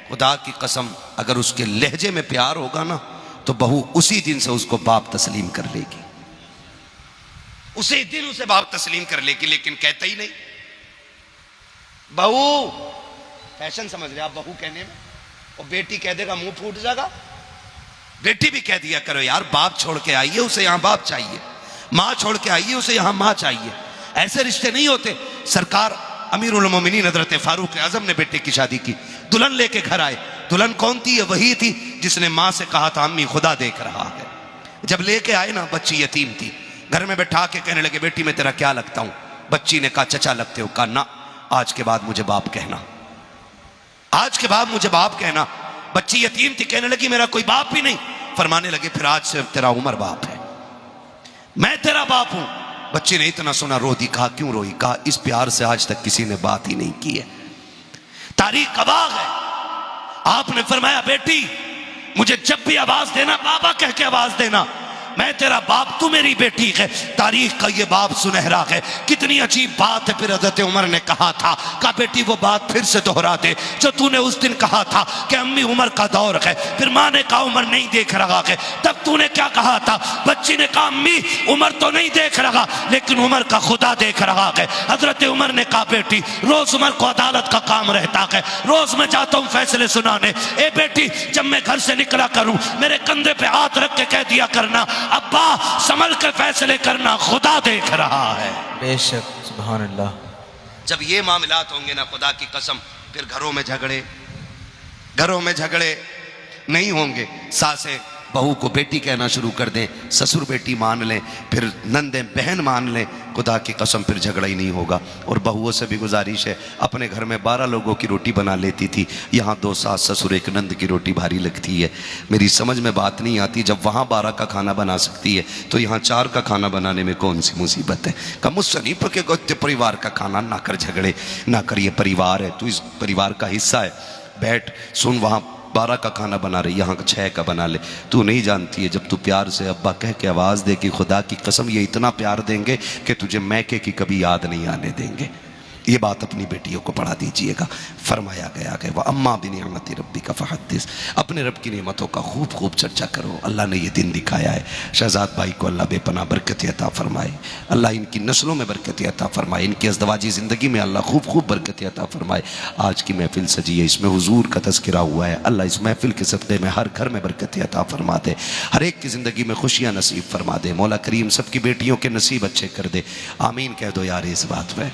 खुदा की कसम अगर उसके लहजे में प्यार होगा ना तो बहू उसी दिन से उसको बाप तस्लीम कर लेगी, उसी दिन उसे बाप तस्लीम कर लेगी। लेकिन कहते ही नहीं। बहू फैशन समझ रहे आप बहू कहने में, और बेटी कह देगा मुंह फूट जाएगा। बेटी भी कह दिया करो यार, बाप छोड़ के आई है उसे यहां बाप चाहिए, मां छोड़ के आई है उसे यहां मां चाहिए। ऐसे रिश्ते नहीं होते। सरकार अमीरुल मोमिनीन हजरत फारूक आजम ने बेटे की शादी की, दुल्हन लेके घर आए। दुल्हन कौन थी? वही थी जिसने मां से कहा था अम्मी खुदा देख रहा है। जब लेके आए ना, बच्ची यतीम थी, घर में बैठा के कहने लगे बेटी मैं तेरा क्या लगता हूं? बच्ची ने कहा चचा लगते हो। कहा ना, आज के बाद मुझे बाप कहना, आज के बाद मुझे बाप कहना। बच्ची यतीम थी, कहने लगी मेरा कोई बाप ही नहीं। फरमाने लगे फिर आज से तेरा उमर बाप है, मैं तेरा बाप हूं। बच्ची ने इतना सुना रो दी। कहा क्यों रोई? कहा इस प्यार से आज तक किसी ने बात ही नहीं की है, तारीख गवाह है। आपने फरमाया बेटी मुझे जब भी आवाज देना बाबा कह के आवाज देना, मैं तेरा बाप तू मेरी बेटी है। तारीख का ये बाप सुनहरा है। कितनी अजीब बात है। फिर हज़रत उमर ने कहा था, कहा बेटी वो बात फिर से दोहरा दे जो तूने उस दिन कहा था कि अम्मी उमर का दौर है। फिर माँ ने कहा उमर नहीं देख रहा है। तब तूने क्या कहा था? बच्ची ने कहा अम्मी उमर तो नहीं देख रहा, लेकिन उमर का खुदा देख रहा है। हजरत उमर ने कहा बेटी रोज उमर को अदालत का काम रहता है, रोज मैं जाता हूँ फैसले सुनाने। ए बेटी जब मैं घर से निकला करूं मेरे कंधे पे हाथ रख के कह दिया करना अब्बा संभल के फैसले करना, खुदा देख रहा है। बेशक, सुभान अल्लाह। जब ये मामलात होंगे ना, खुदा की कसम फिर घरों में झगड़े नहीं होंगे। सासें बहू को बेटी कहना शुरू कर दें, ससुर बेटी मान लें, फिर नंदे बहन मान लें, खुदा की कसम फिर झगड़ा ही नहीं होगा। और बहुओं से भी गुजारिश है, अपने घर में 12 लोगों की रोटी बना लेती थी, यहाँ 2 सास ससुर एक नंद की रोटी भारी लगती है। मेरी समझ में बात नहीं आती, जब वहाँ 12 का खाना बना सकती है तो यहाँ 4 का खाना बनाने में कौन सी मुसीबत है। कम मुझसे नहीं पकेगा परिवार का खाना, ना कर झगड़े, ना कर, ये परिवार है, तू इस परिवार का हिस्सा है, बैठ सुन, वहाँ 12 का खाना बना रही, यहाँ 6 का बना ले। तू नहीं जानती है जब तू प्यार से अब्बा कह के आवाज़ दे कि खुदा की कसम ये इतना प्यार देंगे कि तुझे मैके की कभी याद नहीं आने देंगे। ये बात अपनी बेटियों को पढ़ा दीजिएगा। फरमाया गया कि वह अम्मा बिनिअमति रब्बी का फहद्दिस, अपने रब की नेमतों का खूब खूब चर्चा करो। अल्लाह ने ये दिन दिखाया है। शहजाद भाई को अल्लाह बेपनाह बरकत अता फरमाए, अल्लाह इनकी नस्लों में बरकत अता फरमाए, इनकी अज़दवाजी ज़िंदगी में अल्लाह खूब खूब बरकत अता फरमाए। आज की महफिल सजी है, इसमें हुजूर का तज़किरा हुआ है। अल्लाह इस महफिल के सदक़े में हर घर में बरकत अता फरमा दे, हर एक की ज़िंदगी में खुशियाँ नसीब फरमा दे। मौला करीम सबकी बेटियों के नसीब अच्छे कर दे। आमीन कह दो यार इस बात में।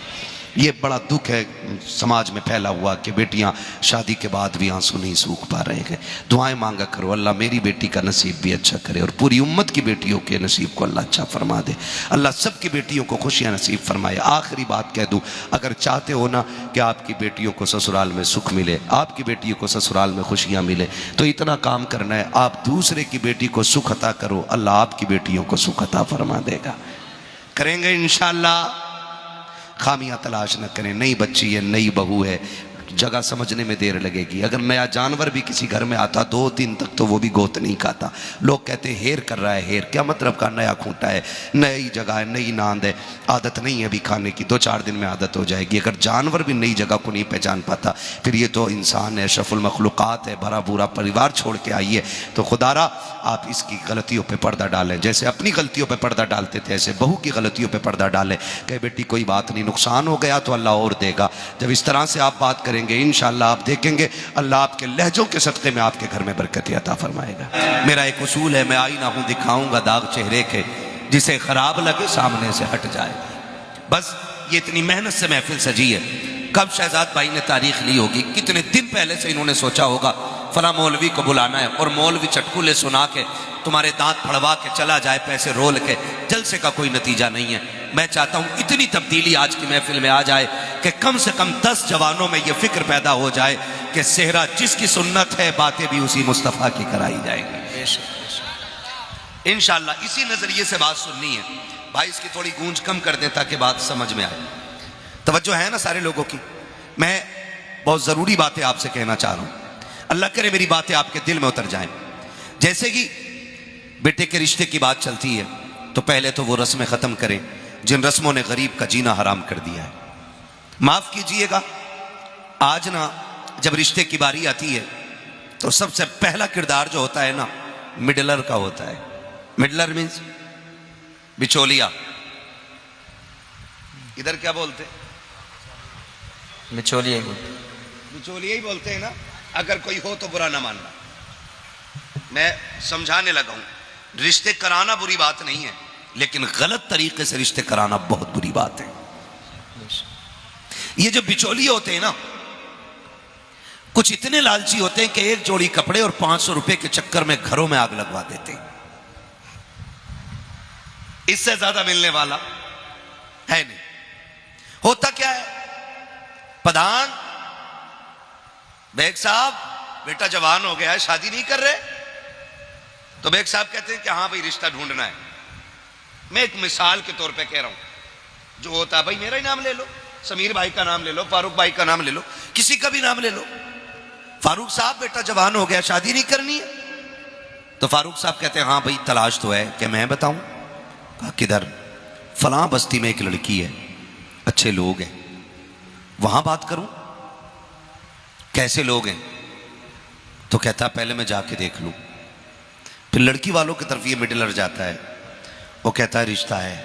ये बड़ा दुख है समाज में फैला हुआ कि बेटियां शादी के बाद भी आंसू नहीं सूख पा रहे हैं। दुआएं मांगा करो, अल्लाह मेरी बेटी का नसीब भी अच्छा करे और पूरी उम्मत की बेटियों के नसीब को अल्लाह अच्छा फरमा दे। अल्लाह सबकी बेटियों को खुशियां नसीब फरमाए। आखिरी बात कह दूं, अगर चाहते हो ना कि आपकी बेटियों को ससुराल में सुख मिले, आपकी बेटियों को ससुराल में खुशियाँ मिले, तो इतना काम करना है, आप दूसरे की बेटी को सुख अता करो, अल्लाह आपकी बेटियों को सुख अता फरमा देगा। करेंगे इंशाअल्लाह। खामियां तलाश न करें। नई बच्ची है, नई बहू है, जगह समझने में देर लगेगी। अगर नया जानवर भी किसी घर में आता 2 दिन तक तो वो भी गोत नहीं खाता। लोग कहते हैं हेर कर रहा है। हेर क्या मतलब का? नया खूंटा है, नई जगह है, नई नांद है, आदत नहीं है अभी खाने की, 2-4 दिन में आदत हो जाएगी। अगर जानवर भी नई जगह को नहीं पहचान पाता, फिर ये तो इंसान है, अशरफुल मखलूक़ात है, भरा पूरा परिवार छोड़ के आई है। तो खुदारा आप इसकी गलतियों पर पर्दा डालें, जैसे अपनी गलतियों पर पर्दा डालते थे ऐसे बहू की गलतियों पर पर्दा डालें। कहे बेटी कोई बात नहीं, नुकसान हो गया तो अल्लाह और देगा। जब इस तरह से आप बात करेंगे इंशाअल्लाह आप देखेंगे अल्लाह आपके लहजों के सदक़े में आपके घर में बरकत अता फरमाएगा। मेरा एक उसूल है, मैं आईना हूँ दिखाऊंगा दाग चेहरे के, जिसे खराब लगे सामने से हट जाए। बस ये इतनी मेहनत से महफिल सजी है। कब शहजाद भाई ने तारीख ली होगी, कितने दिन पहले से इन्होंने सोचा होगा फला मौलवी को बुलाना है, और मौलवी चटकुले सुना के तुम्हारे दांत फड़वा के चला जाए, पैसे रोल के, जलसे का कोई नतीजा नहीं है। मैं चाहता हूँ इतनी तब्दीली आज की महफिल में आ जाए कि कम से कम 10 जवानों में यह फिक्र पैदा हो जाए कि सेहरा जिसकी सुन्नत है, बातें भी उसी मुस्तफ़ा की कराई जाएंगी। इंशाअल्लाह इसी नजरिए से बात सुननी है। भाई इसकी थोड़ी गूंज कम कर दें ताकि बात समझ में आए। तवज्जो है ना सारे लोगों की। मैं बहुत ज़रूरी बातें आपसे कहना चाह रहा हूँ, अल्लाह करे मेरी बातें आपके दिल में उतर जाएं। जैसे कि बेटे के रिश्ते की बात चलती है तो पहले तो वो रस्में ख़त्म करें जिन रस्मों ने गरीब का जीना हराम कर दिया है। माफ़ कीजिएगा, आज ना जब रिश्ते की बारी आती है तो सबसे पहला किरदार जो होता है ना, मिडलर का होता है। मिडलर मीन्स बिचौलिया। इधर क्या बोलते? बिचौलिया बिचौलिया ही बोलते हैं ना। अगर कोई हो तो बुरा ना मानना, मैं समझाने लगा हूं। रिश्ते कराना बुरी बात नहीं है, लेकिन गलत तरीके से रिश्ते कराना बहुत बुरी बात है। ये जो बिचौलिए होते हैं ना, कुछ इतने लालची होते हैं कि एक जोड़ी कपड़े और 500 रुपए के चक्कर में घरों में आग लगवा देते हैं। इससे ज्यादा मिलने वाला है नहीं। होता क्या है, प्रधान बेग साहब बेटा जवान हो गया है, शादी नहीं कर रहे, तो बेग साहब कहते हैं कि हाँ भाई रिश्ता ढूंढना है। मैं एक मिसाल के तौर पे कह रहा हूं। जो होता है भाई मेरा ही नाम ले लो, समीर भाई का नाम ले लो, फारूक भाई का नाम ले लो, किसी का भी नाम ले लो। फारूक साहब बेटा जवान हो गया, शादी नहीं करनी है। तो फारूक साहब कहते हैं हाँ भाई तलाश तो है। कि मैं बताऊं? कहा किधर? फलां बस्ती में एक लड़की है, अच्छे लोग हैं, वहां बात करूं? कैसे लोग हैं? तो कहता पहले मैं जाके देख लूं। फिर लड़की वालों की तरफ ये मिडलर जाता है, वो कहता है रिश्ता है।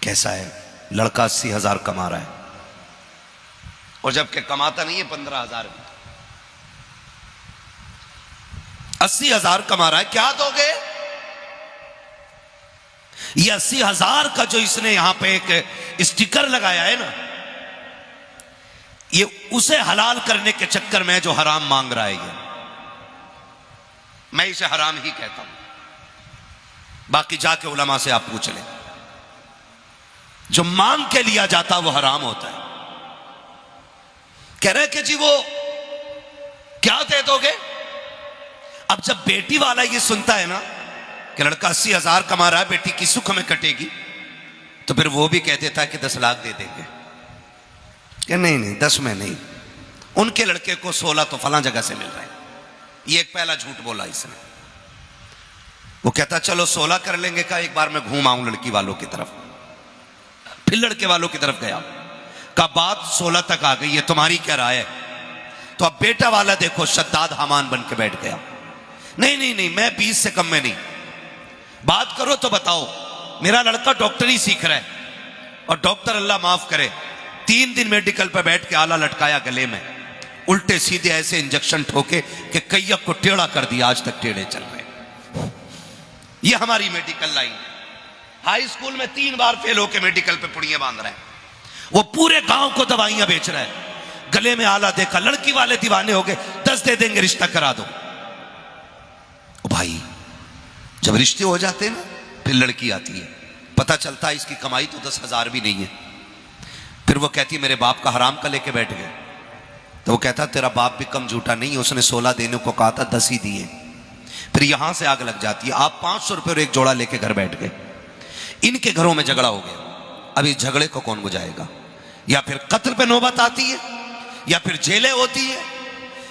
कैसा है? लड़का 80,000 कमा रहा है, और जबकि कमाता नहीं है 15,000 भी। 80,000 कमा रहा है, क्या दोगे? ये 80,000 का जो इसने यहां पे एक स्टिकर लगाया है ना, ये उसे हलाल करने के चक्कर में जो हराम मांग रहा है। ये मैं इसे हराम ही कहता हूं। बाकी जाके उलमा से आप पूछ लें, जो मांग के लिया जाता वो हराम होता है। कह रहे कि जी वो क्या दे दोगे? अब जब बेटी वाला ये सुनता है ना कि लड़का 80,000 कमा रहा है, बेटी की सुख में कटेगी, तो फिर वो भी कह देता है कि 10 लाख दे देंगे। कि नहीं 10 में नहीं, उनके लड़के को 16 तो फलां जगह से मिल रहा है। ये एक पहला झूठ बोला इसने। वो कहता चलो 16 कर लेंगे। का एक बार मैं घूम आऊं लड़की वालों की तरफ। फिर लड़के वालों की तरफ गया, का बात 16 तक आ गई है, तुम्हारी क्या राय है? तो अब बेटा वाला देखो शद्दाद हमान बन के बैठ गया। नहीं मैं 20 से कम में नहीं। बात करो तो बताओ, मेरा लड़का डॉक्टरी सीख रहा है, और डॉक्टर अल्लाह माफ करे 3 दिन मेडिकल पर बैठ के आला लटकाया गले में, उल्टे सीधे ऐसे इंजेक्शन ठोके कि कैयक को टेढ़ा कर दिया, आज तक टेढ़े चल रहे। ये हमारी मेडिकल लाइन है। हाई स्कूल में 3 बार फेल होके मेडिकल पे पुड़ियां बांध रहा है। वो पूरे गांव को दवाइयां बेच रहा है। गले में आला देखा, लड़की वाले दीवाने हो गए, 10 दे देंगे, रिश्ता करा दो। ओ भाई जब रिश्ते हो जाते हैं ना, फिर लड़की आती है, पता चलता है इसकी कमाई तो 10,000 भी नहीं है। फिर वो कहती है मेरे बाप का हराम का लेके बैठ गए। तो वो कहता तेरा बाप भी कम झूठा नहीं है, उसने 16 देने को कहा था, 10 ही दिए। फिर यहां से आग लग जाती है। आप 500 रुपये और एक जोड़ा लेके घर बैठ गए। इनके घरों में झगड़ा हो गया। अब इस झगड़े को कौन बुझाएगा? या फिर कत्ल पे नौबत आती है, या फिर जेलें होती है,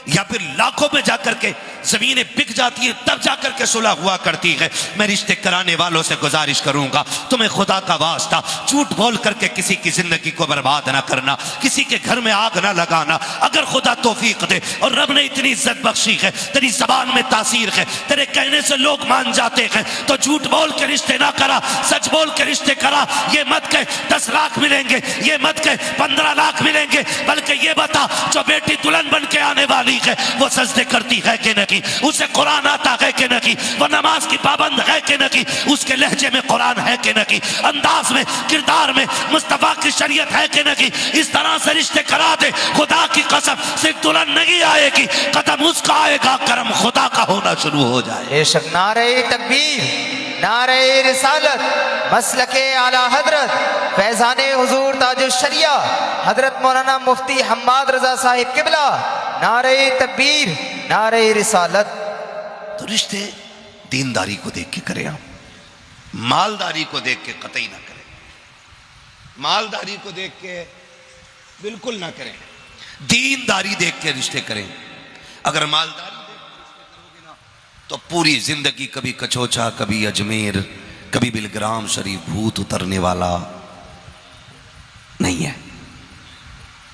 या फिर लाखों में जाकर के जमीनें बिक जाती है, तब जाकर के सुलह हुआ करती है। मैं रिश्ते कराने वालों से गुजारिश करूंगा, तुम्हें खुदा का वास्ता झूठ बोल करके किसी की जिंदगी को बर्बाद ना करना, किसी के घर में आग ना लगाना। अगर खुदा तौफीक दे और रब ने इतनी इज्जत बख्शी है, तेरी जबान में तासीर है, तेरे कहने से लोग मान जाते हैं, तो झूठ बोल के रिश्ते ना करा, सच बोल के रिश्ते करा। ये मत कह 10 लाख मिलेंगे, ये मत कह 15 लाख मिलेंगे, बल्कि ये बता जो बेटी दुल्हन बन के आने वाली है वो सजदे करती है कि नहीं, उसे कुरान आता है कि नहीं, वो नमाज की पाबंद है कि नहीं, उसके लहजे में कुरान है कि नहीं, अंदाज में किरदार में मुस्तफा की शरीयत है कि नहीं। इस तरह से रिश्ते करा दे, खुदा की कसम सिर्फ दुल्हन नहीं आएगी, कदम उसका आएगा, करम खुदा का होना शुरू हो जाए। बेशक नारे तकबीर, नारे रिसालत मसलके आला हजरत फैजान हुजूर ताजुश शरिया हजरत मौलाना मुफ्ती हम्माद रजा साहिब किबला, नारे तकबीर, नारे रिसालत। तो रिश्ते दीनदारी को देख के करें आप, मालदारी को देख के कतई ना करें, मालदारी को देख के बिल्कुल ना करें, दीनदारी देख के रिश्ते करें। अगर मालदारी देख के रिश्ते करोगे ना तो पूरी जिंदगी कभी कचौचा, कभी अजमेर, कभी बिलग्राम शरीफ भूत उतरने वाला नहीं है।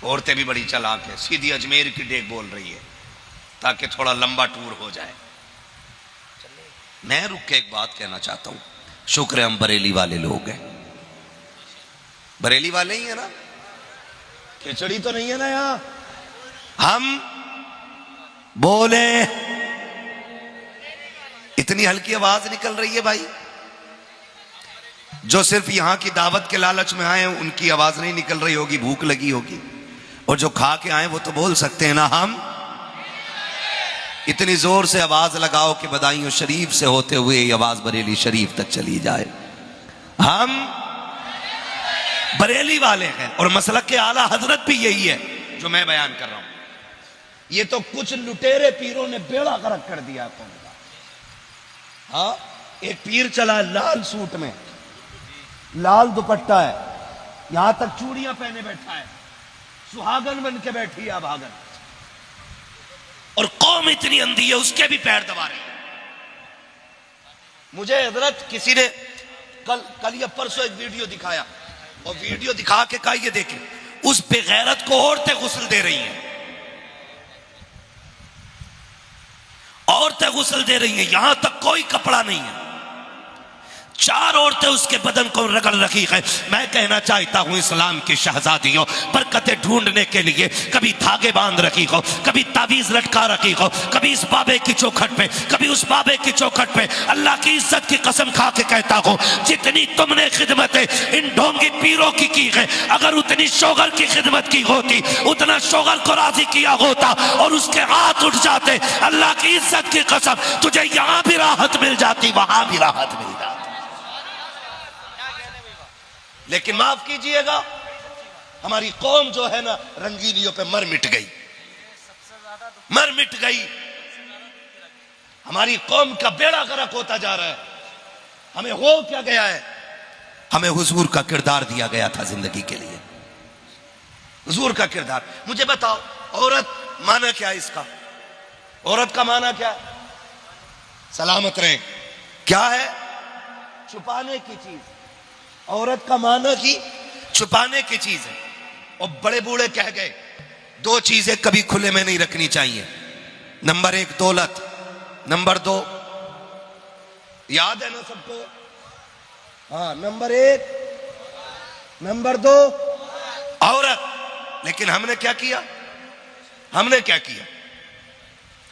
औरतें भी बड़ी चालाक है, सीधी अजमेर की डेग बोल रही है ताकि थोड़ा लंबा टूर हो जाए। मैं रुक के एक बात कहना चाहता हूं, शुक्र है हम बरेली वाले लोग हैं, बरेली वाले ही है ना, खिचड़ी तो नहीं है ना यहां। हम बोले, इतनी हल्की आवाज निकल रही है भाई, जो सिर्फ यहां की दावत के लालच में आए उनकी आवाज नहीं निकल रही होगी, भूख लगी होगी, और जो खा के आए वो तो बोल सकते हैं ना हम। इतनी जोर से आवाज लगाओ कि बदायूं शरीफ से होते हुए ये आवाज बरेली शरीफ तक चली जाए। हम बरेली वाले हैं और मसलक के आला हजरत भी यही है जो मैं बयान कर रहा हूं। ये तो कुछ लुटेरे पीरों ने बेड़ा गर्क कर दिया कौन का। हाँ, एक पीर चला है लाल सूट में, लाल दुपट्टा है, यहां तक चूड़ियां पहने बैठा है, सुहागन बन के बैठी है भागन, और कौम इतनी अंधी है उसके भी पैर दबा रही है। मुझे हजरत किसी ने कल या परसों एक वीडियो दिखाया, और वीडियो दिखा के कहा ये देखें, उस बेगैरत को औरतें गुस्ल दे रही हैं, औरतें गुस्ल दे रही हैं, यहां तक कोई कपड़ा नहीं है, 4 औरतें उसके बदन को रगड़ रखी है। मैं कहना चाहता हूं इस्लाम की शहजादियों, बरकतें ढूंढने के लिए कभी धागे बांध रखी हो, कभी तावीज लटका रखी हो, कभी इस बाबे की चौखट पे, कभी उस बाबे की चौखट पे, अल्लाह की इज्जत की कसम खा के कहता हूं, जितनी तुमने खिदमतें इन ढोंगी पीरों की है, अगर उतनी शोगर की खिदमत की होती, उतना शोगर को राजी किया होता और उसके हाथ उठ जाते, अल्लाह की इज्जत की कसम तुझे यहां भी राहत मिल जाती, वहां भी राहत मिल जाती। लेकिन माफ कीजिएगा, हमारी कौम जो है ना रंगीनियों पे मर मिट गई, मर मिट गई। हमारी कौम का बेड़ा गर्क होता जा रहा है। हमें हो क्या गया है, हमें हुजूर का किरदार दिया गया था जिंदगी के लिए, हुजूर का किरदार। मुझे बताओ औरत माना क्या है इसका, औरत का माना क्या है? सलामत रहे, क्या है? छुपाने की चीज। औरत का माना की छुपाने की चीज है। और बड़े बूढ़े कह गए 2 चीजें कभी खुले में नहीं रखनी चाहिए, नंबर 1 दौलत, नंबर 2 याद है ना सबको, हाँ, नंबर 1, नंबर 2 औरत। लेकिन हमने क्या किया, हमने क्या किया,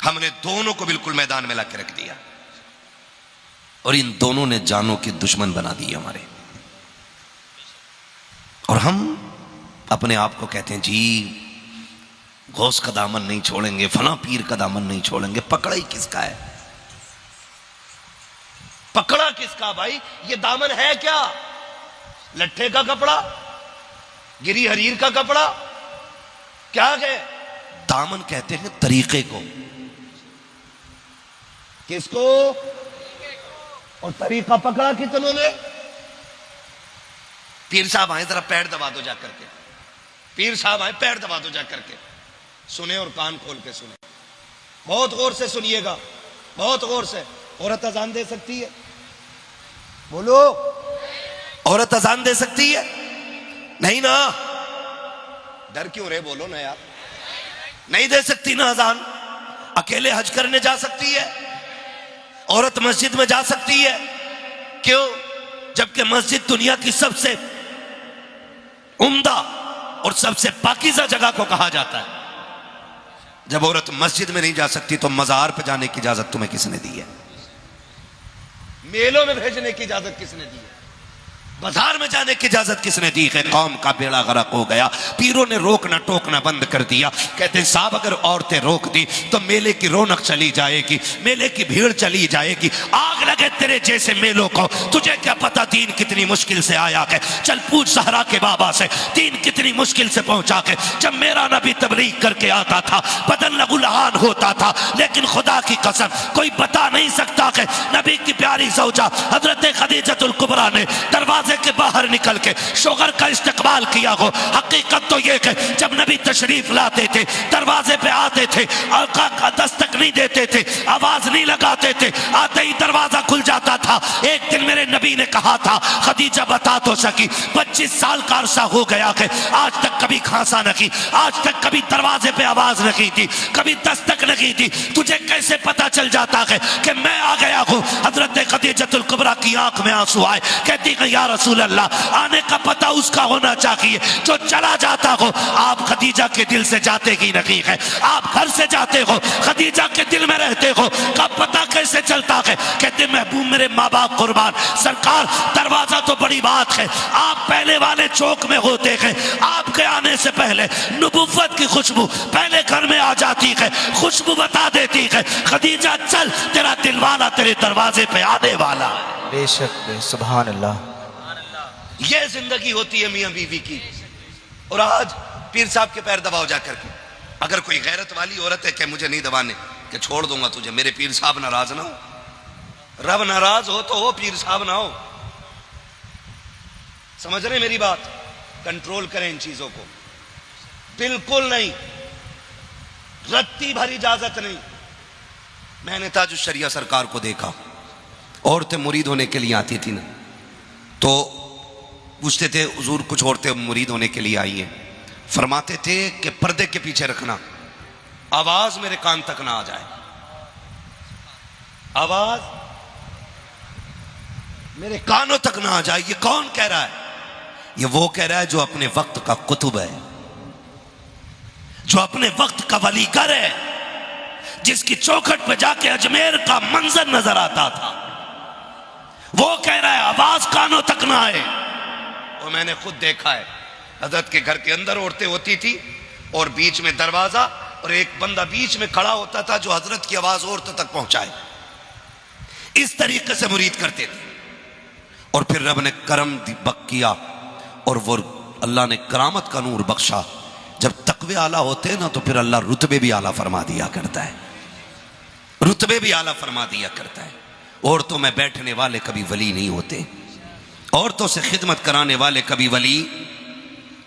हमने दोनों को बिल्कुल मैदान में लाके रख दिया, और इन दोनों ने जानों के दुश्मन बना दिए हमारे। और हम अपने आप को कहते हैं जी गौस का दामन नहीं छोड़ेंगे, फला पीर का दामन नहीं छोड़ेंगे। पकड़ा ही किसका है, पकड़ा किसका भाई? ये दामन है क्या? लट्ठे का कपड़ा, गिरी हरीर का कपड़ा, क्या है? दामन कहते हैं तरीके को। किसको? और तरीका पकड़ा कितनों ने? पीर साहब आए, जरा पैर दबा दो जाकर के, पीर साहब आए, पैर दबा दो जाकर के। सुने और कान खोल के सुने, बहुत गौर से सुनिएगा, बहुत गौर से। औरत अजान दे सकती है? बोलो, औरत अजान दे सकती है? नहीं ना, डर क्यों रहे? बोलो ना यार, नहीं दे सकती ना अजान। अकेले हज करने जा सकती है औरत, मस्जिद में जा सकती है, क्यों? जबकि मस्जिद दुनिया की सबसे उम्दा और सबसे पाकीज़ा जगह को कहा जाता है। जब औरत मस्जिद में नहीं जा सकती तो मजार पे जाने की इजाजत तुम्हें किसने दी है? मेलों में भेजने की इजाजत किसने दी है? बाजार में जाने की इजाजत किसने दी है? कौम का बेड़ा गर्क हो गया। पीरों ने रोकना टोकना बंद कर दिया। कहते हैं साहब अगर औरतें रोक दी तो मेले की रौनक चली जाएगी, मेले की भीड़ चली जाएगी। आग लगे तेरे जैसे मेलों को, तुझे क्या पता दीन कितनी मुश्किल से आया है। चल पूछ ज़हरा के बाबा से, दीन कितनी मुश्किल से पहुंचा के। जब मेरा नबी तबलीग करके आता था बदन लगुलहान होता था, लेकिन खुदा की कसम कोई बता नहीं सकता कि नबी की प्यारी ज़ौजा हजरत खदीजतुल कुबरा ने दरवाजे के बाहर निकल के शोगर का इस्तकबाल किया हो। हकीकत तो ये कि जब नबी तशरीफ लाते थे दरवाजे पे आते थे और दस्तक नहीं देते थे, आवाज नहीं लगाते थे, आते ही दरवाजा खुल जाता था। एक दिन मेरे नबी ने कहा था, खदीजा बता तो सकी 25 साल का अरसा हो गया कि आज तक कभी खांसा नहीं, आज तक कभी दरवाजे पे आवाज नहीं दी, कभी दस्तक नहीं दी। तुझे कैसे पता चल जाता है कि मैं आ गया हूँ? हजरत खदीजतुल कुबरा की आंख में आंसू आए। कहती है या रसूल अल्लाह, आने का पता उसका होना चाहिए जो चला जाता हो। आप खदीजा के दिल से जाते ही नहीं है, आप घर से जाते हो, खदीजा के दिल में रहते हो, का पता कैसे चलता है? कहते महबूब मेरे माँ बाप कुर्बान, सरकार दरवाजा तो बड़ी बात है, आप पहले वाले चौक में होते हैं। आपके आने से पहले नबुव्वत की खुशबू पहले घर में आ जाती है, खुशबू बता देती है खदीजा चल तेरा दिलवाला तेरे दरवाजे पे आने वाला। बेशक, सुभान अल्लाह। ये जिंदगी होती है मियां बीवी की। और आज पीर साहब के पैर दबाओ जाकर के। अगर कोई गैरत वाली औरत है कि मुझे नहीं दबाने, कि छोड़ दूंगा तुझे, मेरे पीर साहब नाराज ना हो। रब नाराज हो तो हो, पीर साहब ना हो। समझ रहे मेरी बात? कंट्रोल करें इन चीजों को, बिल्कुल नहीं, रत्ती भर इजाजत नहीं। मैंने ताजुश शरिया सरकार को देखा, औरतें मुरीद होने के लिए आती थी ना, तो पूछते थे हुजूर कुछ औरतें मुरीद होने के लिए आई हैं, फरमाते थे कि पर्दे के पीछे रखना, आवाज मेरे कान तक ना आ जाए, आवाज मेरे कानों तक ना आ जाए। ये कौन कह रहा है? ये वो कह रहा है जो अपने वक्त का कुतुब है, जो अपने वक्त का वलीगर है, जिसकी चौखट पे जाके अजमेर का मंजर नजर आता था। वो कह रहा है आवाज कानों तक ना आए। और मैंने खुद देखा है, हजरत के घर के अंदर औरतें होती थी और बीच में दरवाजा, और एक बंदा बीच में खड़ा होता था जो हजरत की आवाज औरतों तक पहुंचाए। इस तरीके से मुरीद करते थे। और फिर रब ने करम बक किया और वो अल्लाह ने करामत का नूर बख्शा। जब तकवे आला होते हैं ना तो फिर अल्लाह रुतबे भी आला फरमा दिया करता है, रुतबे भी आला फरमा दिया करता है। औरतों में बैठने वाले कभी वली नहीं होते, औरतों से खिदमत कराने वाले कभी वली।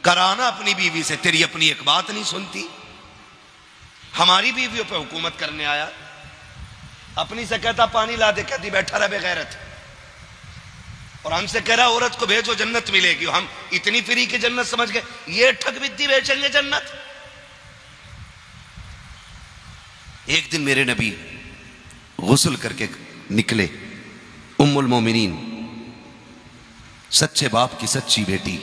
कराना अपनी बीवी से, तेरी अपनी एक बात नहीं सुनती। हमारी बीवियों पे हुकूमत करने आया, अपनी से कहता पानी ला दे, कहती बैठा रहे बेगैरत। और हमसे कह रहा औरत को भेजो जन्नत मिलेगी। हम इतनी फ्री की जन्नत समझ गए, ये ठग विद्दी बेचेंगे जन्नत। एक दिन मेरे नबी गुस्ल करके निकले, उम्मुल मोमिनीन, सच्चे बाप की सच्ची बेटी,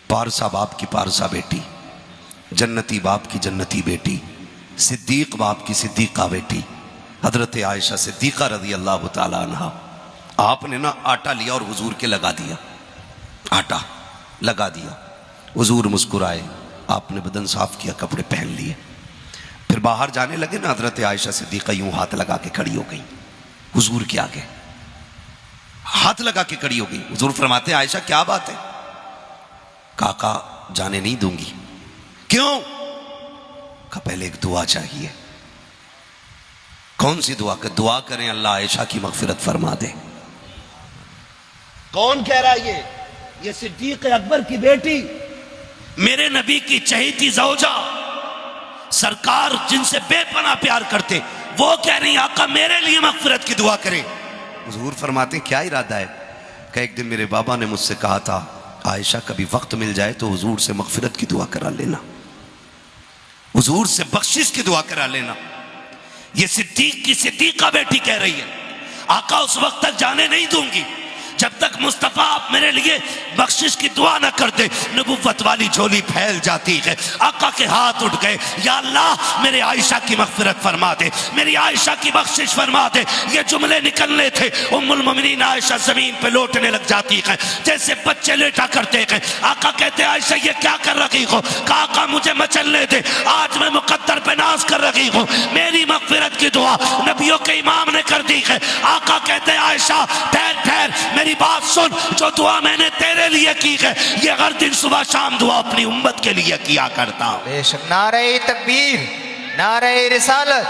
पारसा बाप की पारसा बेटी, जन्नती बाप की जन्नती बेटी, सिद्दीक बाप की सिद्दीका बेटी, हजरत आयशा सिद्दीका रज़ी अल्लाह ताला अन्हा। आपने ना आटा लिया और हुजूर के लगा दिया, आटा लगा दिया। हुजूर मुस्कुराए, आपने बदन साफ किया, कपड़े पहन लिए, फिर बाहर जाने लगे ना, हजरत आयशा सिद्दीका यूं हाथ लगा के खड़ी हो गई हुजूर के आगे, हाथ लगा के खड़ी हो गई। हुजूर फरमाते आयशा क्या बात है? काका जाने नहीं दूंगी। क्यों? का पहले एक दुआ चाहिए। कौन सी दुआ? कर दुआ करें अल्लाह आयशा की मगफिरत फरमा दे। कौन कह रहा है? ये सिद्दीक अकबर की बेटी, मेरे नबी की चहेती ज़ौजा, सरकार जिनसे बेपनाह प्यार करते, वो कह रही आका मेरे लिए मगफिरत की दुआ करें। हुजूर फरमाते क्या इरादा है? कि एक दिन मेरे बाबा ने मुझसे कहा था आयशा कभी वक्त मिल जाए तो हुजूर से मगफिरत की दुआ करा लेना, हुजूर से बख्शिश की दुआ करा लेना। ये सिद्दीक की सिद्दीका बेटी कह रही है आका उस वक्त तक जाने नहीं दूंगी जब तक मुस्तफ़ा आप मेरे लिए बख्शिश की दुआ न कर दे, नबुव्वत वाली झोली फैल जाती है। आका के हाथ उठ गए, या अल्लाह मेरे आयशा की मग़फ़िरत फरमा दे, मेरी आयशा की बख्शिश फरमा दे। ये जुमले निकलने थे, उम्मुल मोमिनीन आयशा जमीन पे लौटने लग जाती है जैसे बच्चे लेटा करते हैं। आका कहते आयशा ये क्या कर रही हो? आका मुझे मचलने दे, आज मैं मुकद्दर पे नाज कर रही हूँ। मेरी मग़फ़िरत की दुआ नबियों के इमाम ने कर दी है। आका कहते आयशा ठहर ठहर, मेरी बात सुन, जो दुआ मैंने तेरे लिए की है ये हर दिन सुबह शाम दुआ अपनी उम्मत के लिए किया करता हूँ। बेशक। नारे तकबीर, नारे रिसालत,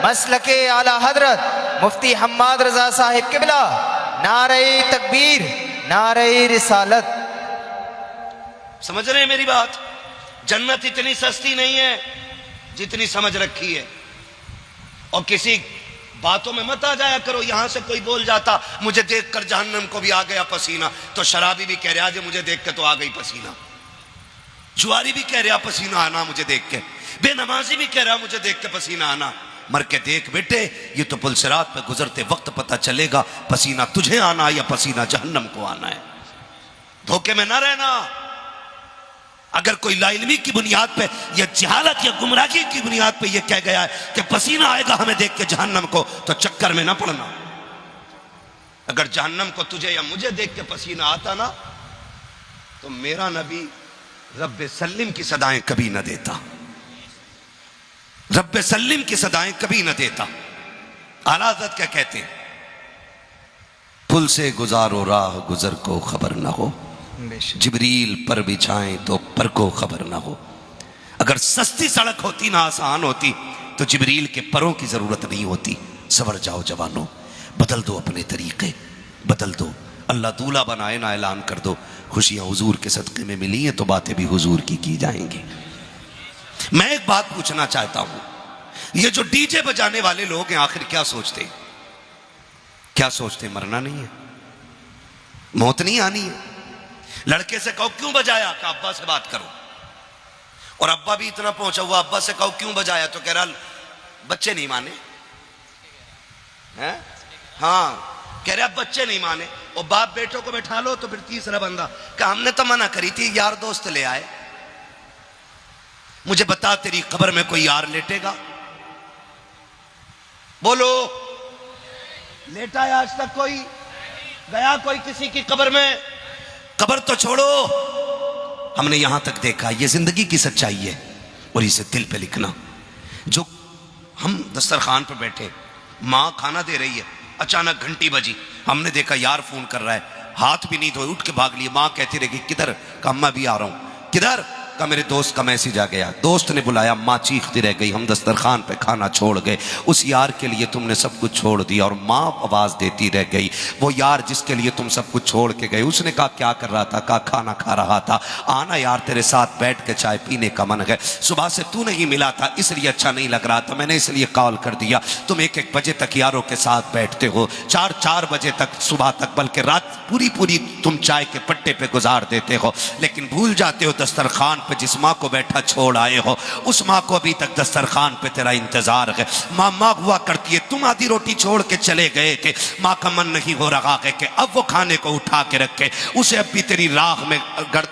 मसलके आला हजरत मुफ्ती हम्माद रजा साहिब किबला। नारे तकबीर, नारे रिसालत। समझ रहे हैं मेरी बात? जन्नत इतनी सस्ती नहीं है जितनी समझ रखी है। और किसी बातों में मत आ जाया करो। यहां से कोई बोल जाता मुझे देखकर जहन्नम को भी आ गया पसीना, तो शराबी भी कह रहा है मुझे देख के तो आ गई पसीना, जुआरी भी कह रहा पसीना आना मुझे देख के, बेनमाजी भी कह रहा मुझे देख के पसीना आना। मर के देख बेटे, ये तो पुल सिरात पे गुजरते वक्त पता चलेगा पसीना तुझे आना या पसीना जहन्नम को आना है। धोखे में ना रहना। अगर कोई लाइल्मी की बुनियाद पे या जहालत या गुमराही की बुनियाद पे ये कह गया है कि पसीना आएगा हमें देख के जहन्नम को, तो चक्कर में ना पड़ना। अगर जहन्नम को तुझे या मुझे देख के पसीना आता ना, तो मेरा नबी रब्बे सल्लिम की सदाएं कभी ना देता, रब्बे सल्लिम की सदाएं कभी ना देता। आला हज़रत क्या कहते हैं? पुल से गुजारो राह गुजर को खबर ना हो, जिब्रील पर बिछाएं तो पर को खबर ना हो। अगर सस्ती सड़क होती ना आसान होती तो जिब्रील के परों की जरूरत नहीं होती। सवर जाओ जवानों, बदल दो अपने तरीके, बदल दो। अल्लाह दूल्हा बनाए ना ऐलान कर दो, खुशियां हुजूर के सदक़े में मिली हैं तो बातें भी हुजूर की जाएंगी। मैं एक बात पूछना चाहता हूं, ये जो डीजे बजाने वाले लोग हैं आखिर क्या सोचते? क्या सोचते? मरना नहीं है, मौत नहीं आनी है। लड़के से कहो क्यों बजाया? कि अब्बा से बात करो। और अब्बा भी इतना पहुंचा हुआ, अब्बा से कहो क्यों बजाया? तो कह रहा बच्चे नहीं माने हैं। हाँ कह रहा बच्चे नहीं माने। और बाप बेटों को बैठा लो तो फिर तीसरा बंदा कि हमने तो मना करी थी, यार दोस्त ले आए। मुझे बता तेरी कब्र में कोई यार लेटेगा? बोलो, लेटा है आज तक कोई? गया कोई किसी की कब्र में? कब्र तो छोड़ो, हमने यहां तक देखा, ये जिंदगी की सच्चाई है और इसे दिल पे लिखना। जो हम दस्तरखान पर बैठे, माँ खाना दे रही है, अचानक घंटी बजी, हमने देखा यार फोन कर रहा है, हाथ भी नहीं धोए उठ के भाग लिए। माँ कहती रही किधर? का मैं भी आ रहा हूं। किधर? का मेरे दोस्त का मैसेज आ गया। दोस्त ने बुलाया, माँ चीखती रह गई, हम दस्तरखान पे खाना छोड़ गए, उस यार के लिए तुमने सब कुछ छोड़ दिया। और माँ आवाज देती रह गई, वो यार जिसके लिए तुम सब कुछ छोड़ के गए। उसने कहा क्या कर रहा था? कहा खाना खा रहा था। आना यार, तेरे साथ बैठ के चाय पीने का मन है, सुबह से तू नहीं मिला था इसलिए अच्छा नहीं लग रहा था, मैंने इसलिए कॉल कर दिया। तुम 1-1 बजे तक यारों के साथ बैठते हो, 4-4 बजे तक, सुबह तक, बल्कि रात पूरी तुम चाय के पट्टे पे गुजार देते हो, लेकिन भूल जाते हो दस्तरखान पे जिस माँ को बैठा छोड़ आए हो, उस माँ को अभी तक दस्तरखान पे तेरा इंतजार है। माँ हुआ करती है, तुम आधी रोटी छोड़ के चले गए थे, माँ का मन नहीं हो रहा है कि अब वो खाने को उठा के रखे, उसे अब भी तेरी राह में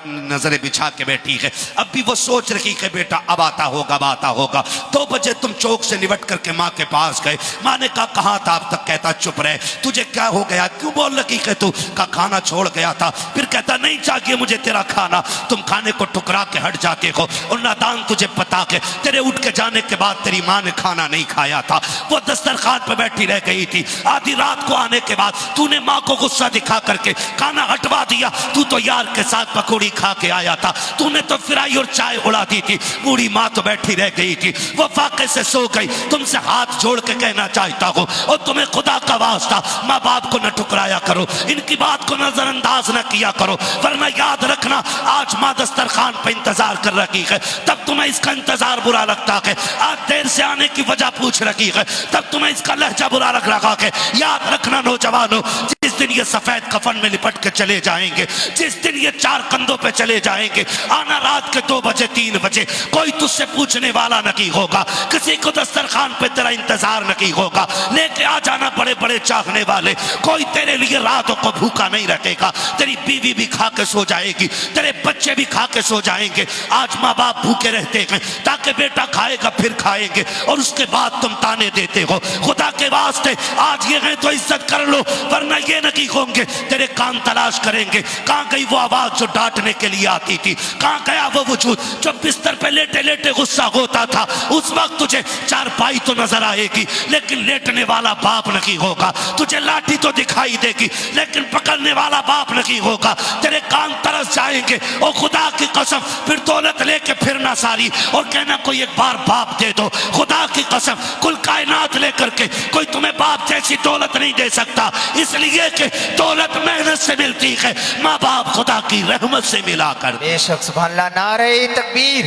नजरें बिछा के बैठी है, अब भी वो सोच रही है बेटा अब आता होगा, अब आता होगा। 2 बजे तुम चौक से निपट करके माँ के पास गए, माँ ने कहा कहाँ था? अब तक कहता चुप रहे, तुझे क्या हो गया, क्यों बोल रही है तू? का खाना छोड़ गया था। फिर कहता नहीं चाहिए मुझे तेरा खाना, तुम खाने को ठुकरा के हट जाते हो। और नादान तुझे पता है तेरे उठ के जाने के बाद तेरी माँ ने खाना नहीं खाया था, वो दस्तरखान पर बैठी रह गई थी। आधी रात को आने के बाद तूने माँ को गुस्सा दिखा करके खाना हटवा दिया। तू तो यार के साथ पकौड़ी खा के आया था, तूने तो फिराई और चाय उड़ा दी थी। बूढ़ी माँ तो बैठी रह गई थी, वो वाकई से सो गई। तुमसे हाथ जोड़ के कहना चाहता हूँ और तुम्हें खुदा का वास्ता माँ बाप को न ठुकराया करो, इनकी बात को नजरअंदाज न किया करो, वरना याद रखना आज माँ दस्तरखान पे इंतजार कर रही है, तब तुम्हें इसका इंतजार बुरा लगता है। आज देर से आने की वजह पूछ रही है, तब तुम्हें इसका लहजा बुरा लग रहा है। याद रखना नौजवानों, जिस दिन ये सफेद कफन में लिपट के चले जाएंगे, जिस दिन ये चार कंधों पे चले जाएंगे, आना रात के 2 बजे 3 बजे, कोई तुझसे पूछने वाला नहीं होगा, किसी को दस्तरखान पे तेरा इंतजार नहीं होगा, लेके आ जाना बड़े बड़े चाहने वाले, कोई तेरे लिए रातों को भूखा नहीं रखेगा, तेरी बीवी भी खा के सो जाएगी, तेरे बच्चे भी खा के सो जाएंगे। आज माँ बाप भूखे रहते हैं ताकि बेटा खाएगा फिर खाएंगे, और उसके बाद तुम ताने देते हो। खुदा के वास्ते आज ये है तो इज्जत कर लो, वरना ये नहीं होंगे तेरे कान तलाश करेंगे। कहां गई वो आवाज जो डांटने के लिए आती थी, कहां गया वो वजूद जो बिस्तर पे लेटे लेटे गुस्सा होता था। उस वक्त तुझे चारपाई तो नजर आएगी लेकिन लेटने वाला बाप नहीं होगा, तुझे लाठी तो दिखाई देगी लेकिन पकड़ने वाला बाप नहीं होगा। तेरे कान तरस जाएंगे और खुदा की कसम फिर दौलत लेके फिरना सारी और कहना कोई एक बार बाप दे दो। खुदा की कसम कुल कायनात लेकर के कोई तुम्हें बाप जैसी दौलत नहीं दे सकता, इसलिए कि दौलत मेहनत से मिलती है, माँ बाप खुदा की रहमत से मिला कर। बेशक सुभान अल्लाह। नारे तकबीर,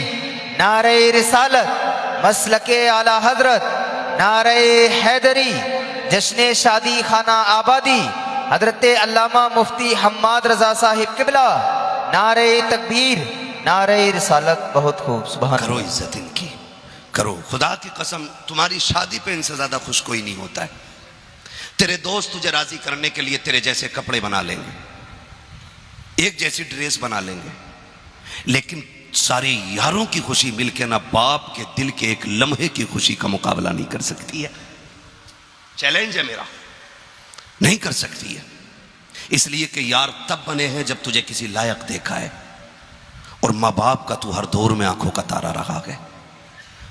नारे रिसालत, मसलके आला हजरत, नारे हैदरी, जश्न शादी खाना आबादी, हजरत अल्लामा मुफ्ती हम्माद रजा साहिब किबला। नारे तकबीर, नारे रिसालत। बहुत खूब, सुभान करो इज्जत इनकी, करो। खुदा की कसम तुम्हारी शादी पे इनसे ज्यादा खुश कोई नहीं होता है। तेरे दोस्त तुझे राजी करने के लिए तेरे जैसे कपड़े बना लेंगे, एक जैसी ड्रेस बना लेंगे, लेकिन सारे यारों की खुशी मिलकर ना बाप के दिल के एक लम्हे की खुशी का मुकाबला नहीं कर सकती है। चैलेंज है मेरा, नहीं कर सकती है। इसलिए कि यार तब बने हैं जब तुझे किसी लायक देखा है, और माँ बाप का तू हर दौर में आंखों का तारा रहा है।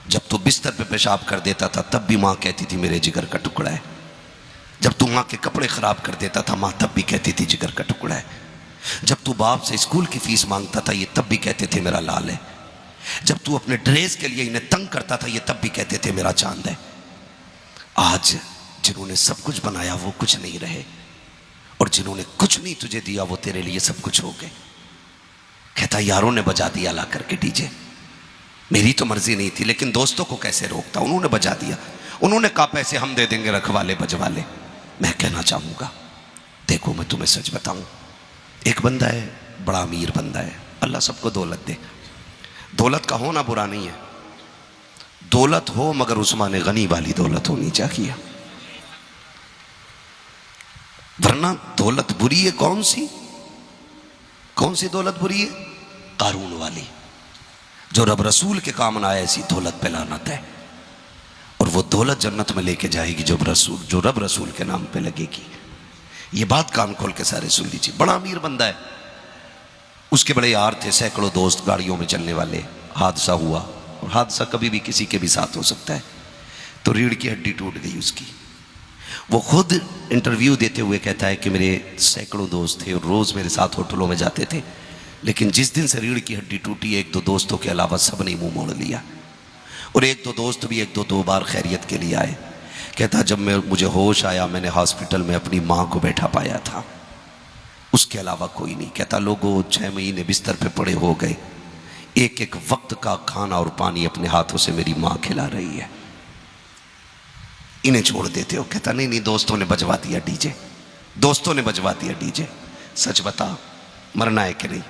जब तू बिस्तर पे पेशाब कर देता था तब भी माँ कहती थी मेरे जिगर का टुकड़ा है। जब तू माँ के कपड़े खराब कर देता था माँ तब भी कहती थी जिगर का टुकड़ा है। जब तू बाप से स्कूल की फीस मांगता था ये तब भी कहते थे मेरा लाल है। जब तू अपने ड्रेस के लिए इन्हें तंग करता था ये तब भी कहते थे मेरा चांद है। आज जिन्होंने सब कुछ बनाया वो कुछ नहीं रहे, और जिन्होंने कुछ नहीं तुझे दिया वो तेरे लिए सब कुछ हो गए। कहता यारों ने बजा दिया ला करके डीजे, मेरी तो मर्जी नहीं थी लेकिन दोस्तों को कैसे रोकता, उन्होंने बजा दिया, उन्होंने कहा पैसे हम दे देंगे रखवाले बजवाले। मैं कहना चाहूँगा देखो मैं तुम्हें सच बताऊं, एक बंदा है बड़ा अमीर बंदा है, अल्लाह सबको दौलत दे, दौलत का होना बुरा नहीं है, दौलत हो मगर उस्मान गनी वाली दौलत होनी चाहिए, वरना दौलत बुरी है। कौन सी दौलत बुरी है? कारून वाली, जो रब रसूल के काम ना आए ऐसी दौलत पे लानत है, और वो दौलत जन्नत में लेके जाएगी जो रब रसूल के नाम पे लगेगी। ये बात कान खोल के सारे सुन लीजिए। बड़ा अमीर बंदा है, उसके बड़े यार थे, सैकड़ों दोस्त गाड़ियों में चलने वाले। हादसा हुआ, और हादसा कभी भी किसी के भी साथ हो सकता है, तो रीढ़ की हड्डी टूट गई उसकी। वो खुद इंटरव्यू देते हुए कहता है कि मेरे सैकड़ों दोस्त थे और रोज़ मेरे साथ होटलों में जाते थे, लेकिन जिस दिन से रीढ़ की हड्डी टूटी 1-2 दोस्तों के अलावा सब ने मुंह मोड़ लिया, और 1-2 दोस्त भी 1-2 बार खैरियत के लिए आए। कहता जब मुझे होश आया मैंने हॉस्पिटल में अपनी माँ को बैठा पाया था, उसके अलावा कोई नहीं। कहता लोगों 6 महीने बिस्तर पे पड़े हो गए, एक वक्त का खाना और पानी अपने हाथों से मेरी माँ खिला रही है, इन्हें छोड़ देते हो? कहता नहीं दोस्तों ने बजवा दिया डीजे, दोस्तों ने बजवा दिया डीजे। सच बता मरना है कि नहीं?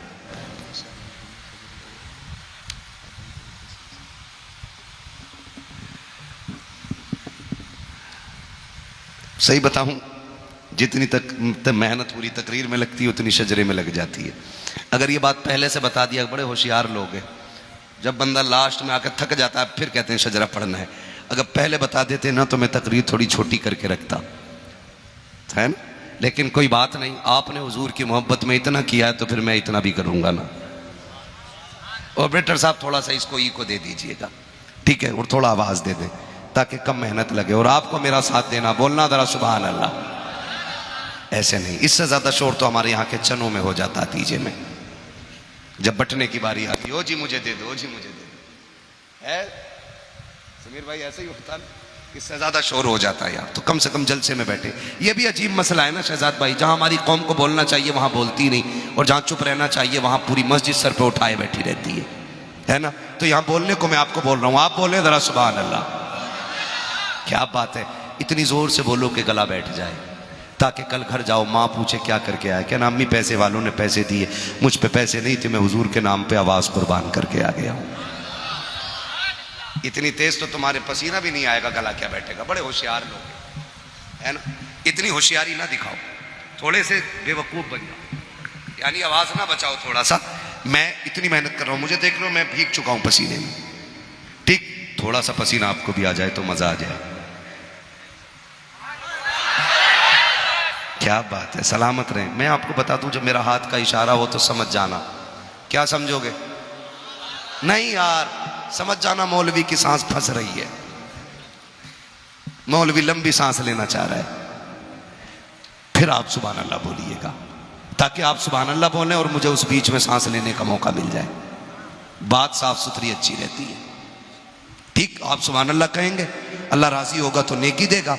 सही बताऊं, जितनी तक मेहनत पूरी तकरीर में लगती है उतनी शजरे में लग जाती है। अगर ये बात पहले से बता दिया, बड़े होशियार लोग हैं, जब बंदा लास्ट में आकर थक जाता है फिर कहते हैं शजरा पढ़ना है। अगर पहले बता देते ना तो मैं तकरीर थोड़ी छोटी करके रखता, है ना। लेकिन कोई बात नहीं, आपने हुजूर की मोहब्बत में इतना किया है तो फिर मैं इतना भी करूंगा ना। ऑपरेटर साहब थोड़ा सा इसको ई को दे दीजिएगा, ठीक है, और थोड़ा आवाज दे दें ताकि कम मेहनत लगे, और आपको मेरा साथ देना, बोलना जरा सुभान अल्लाह। ऐसे नहीं, इससे ज्यादा शोर तो हमारे यहाँ के चनों में हो जाता, तीजे में जब बटने की बारी आती, ओ जी मुझे दे दो, ओ जी मुझे दे दो। है समीर भाई ऐसे ही होता ना, इससे ज्यादा शोर हो जाता है यार, तो कम से कम जलसे में बैठे। ये भी अजीब मसला है ना शहजाद भाई, जहां हमारी कौम को बोलना चाहिए वहां बोलती नहीं, और जहां चुप रहना चाहिए वहां पूरी मस्जिद सर पे उठाए बैठी रहती है ना। तो यहां बोलने को मैं आपको बोल रहा हूं, आप बोले जरा सुभान अल्लाह। क्या बात है, इतनी जोर से बोलो कि गला बैठ जाए, ताकि कल घर जाओ माँ पूछे क्या करके आया, क्या ना अम्मी पैसे वालों ने पैसे दिए, मुझ पे पैसे नहीं थे, मैं हुजूर के नाम पे आवाज़ कुर्बान करके आ गया हूँ। इतनी तेज तो तुम्हारे पसीना भी नहीं आएगा, गला क्या बैठेगा। बड़े होशियार लोग है ना, इतनी होशियारी ना दिखाओ, थोड़े से बेवकूफ़ बन जाओ, यानी आवाज़ ना बचाओ थोड़ा सा। मैं इतनी मेहनत कर रहा हूँ, मुझे देख लो मैं भीग चुका हूँ पसीने में, ठीक, थोड़ा सा पसीना आपको भी आ जाए तो मज़ा आ जाए। क्या बात है, सलामत रहें। मैं आपको बता दूं, जब मेरा हाथ का इशारा हो तो समझ जाना। क्या समझोगे? नहीं यार, समझ जाना मौलवी की सांस फंस रही है, मौलवी लंबी सांस लेना चाह रहा है। फिर आप सुभान अल्लाह बोलिएगा, ताकि आप सुभान अल्लाह बोलें और मुझे उस बीच में सांस लेने का मौका मिल जाए। बात साफ सुथरी अच्छी रहती है, ठीक। आप सुभान अल्लाह कहेंगे, अल्लाह राजी होगा तो नेकी देगा,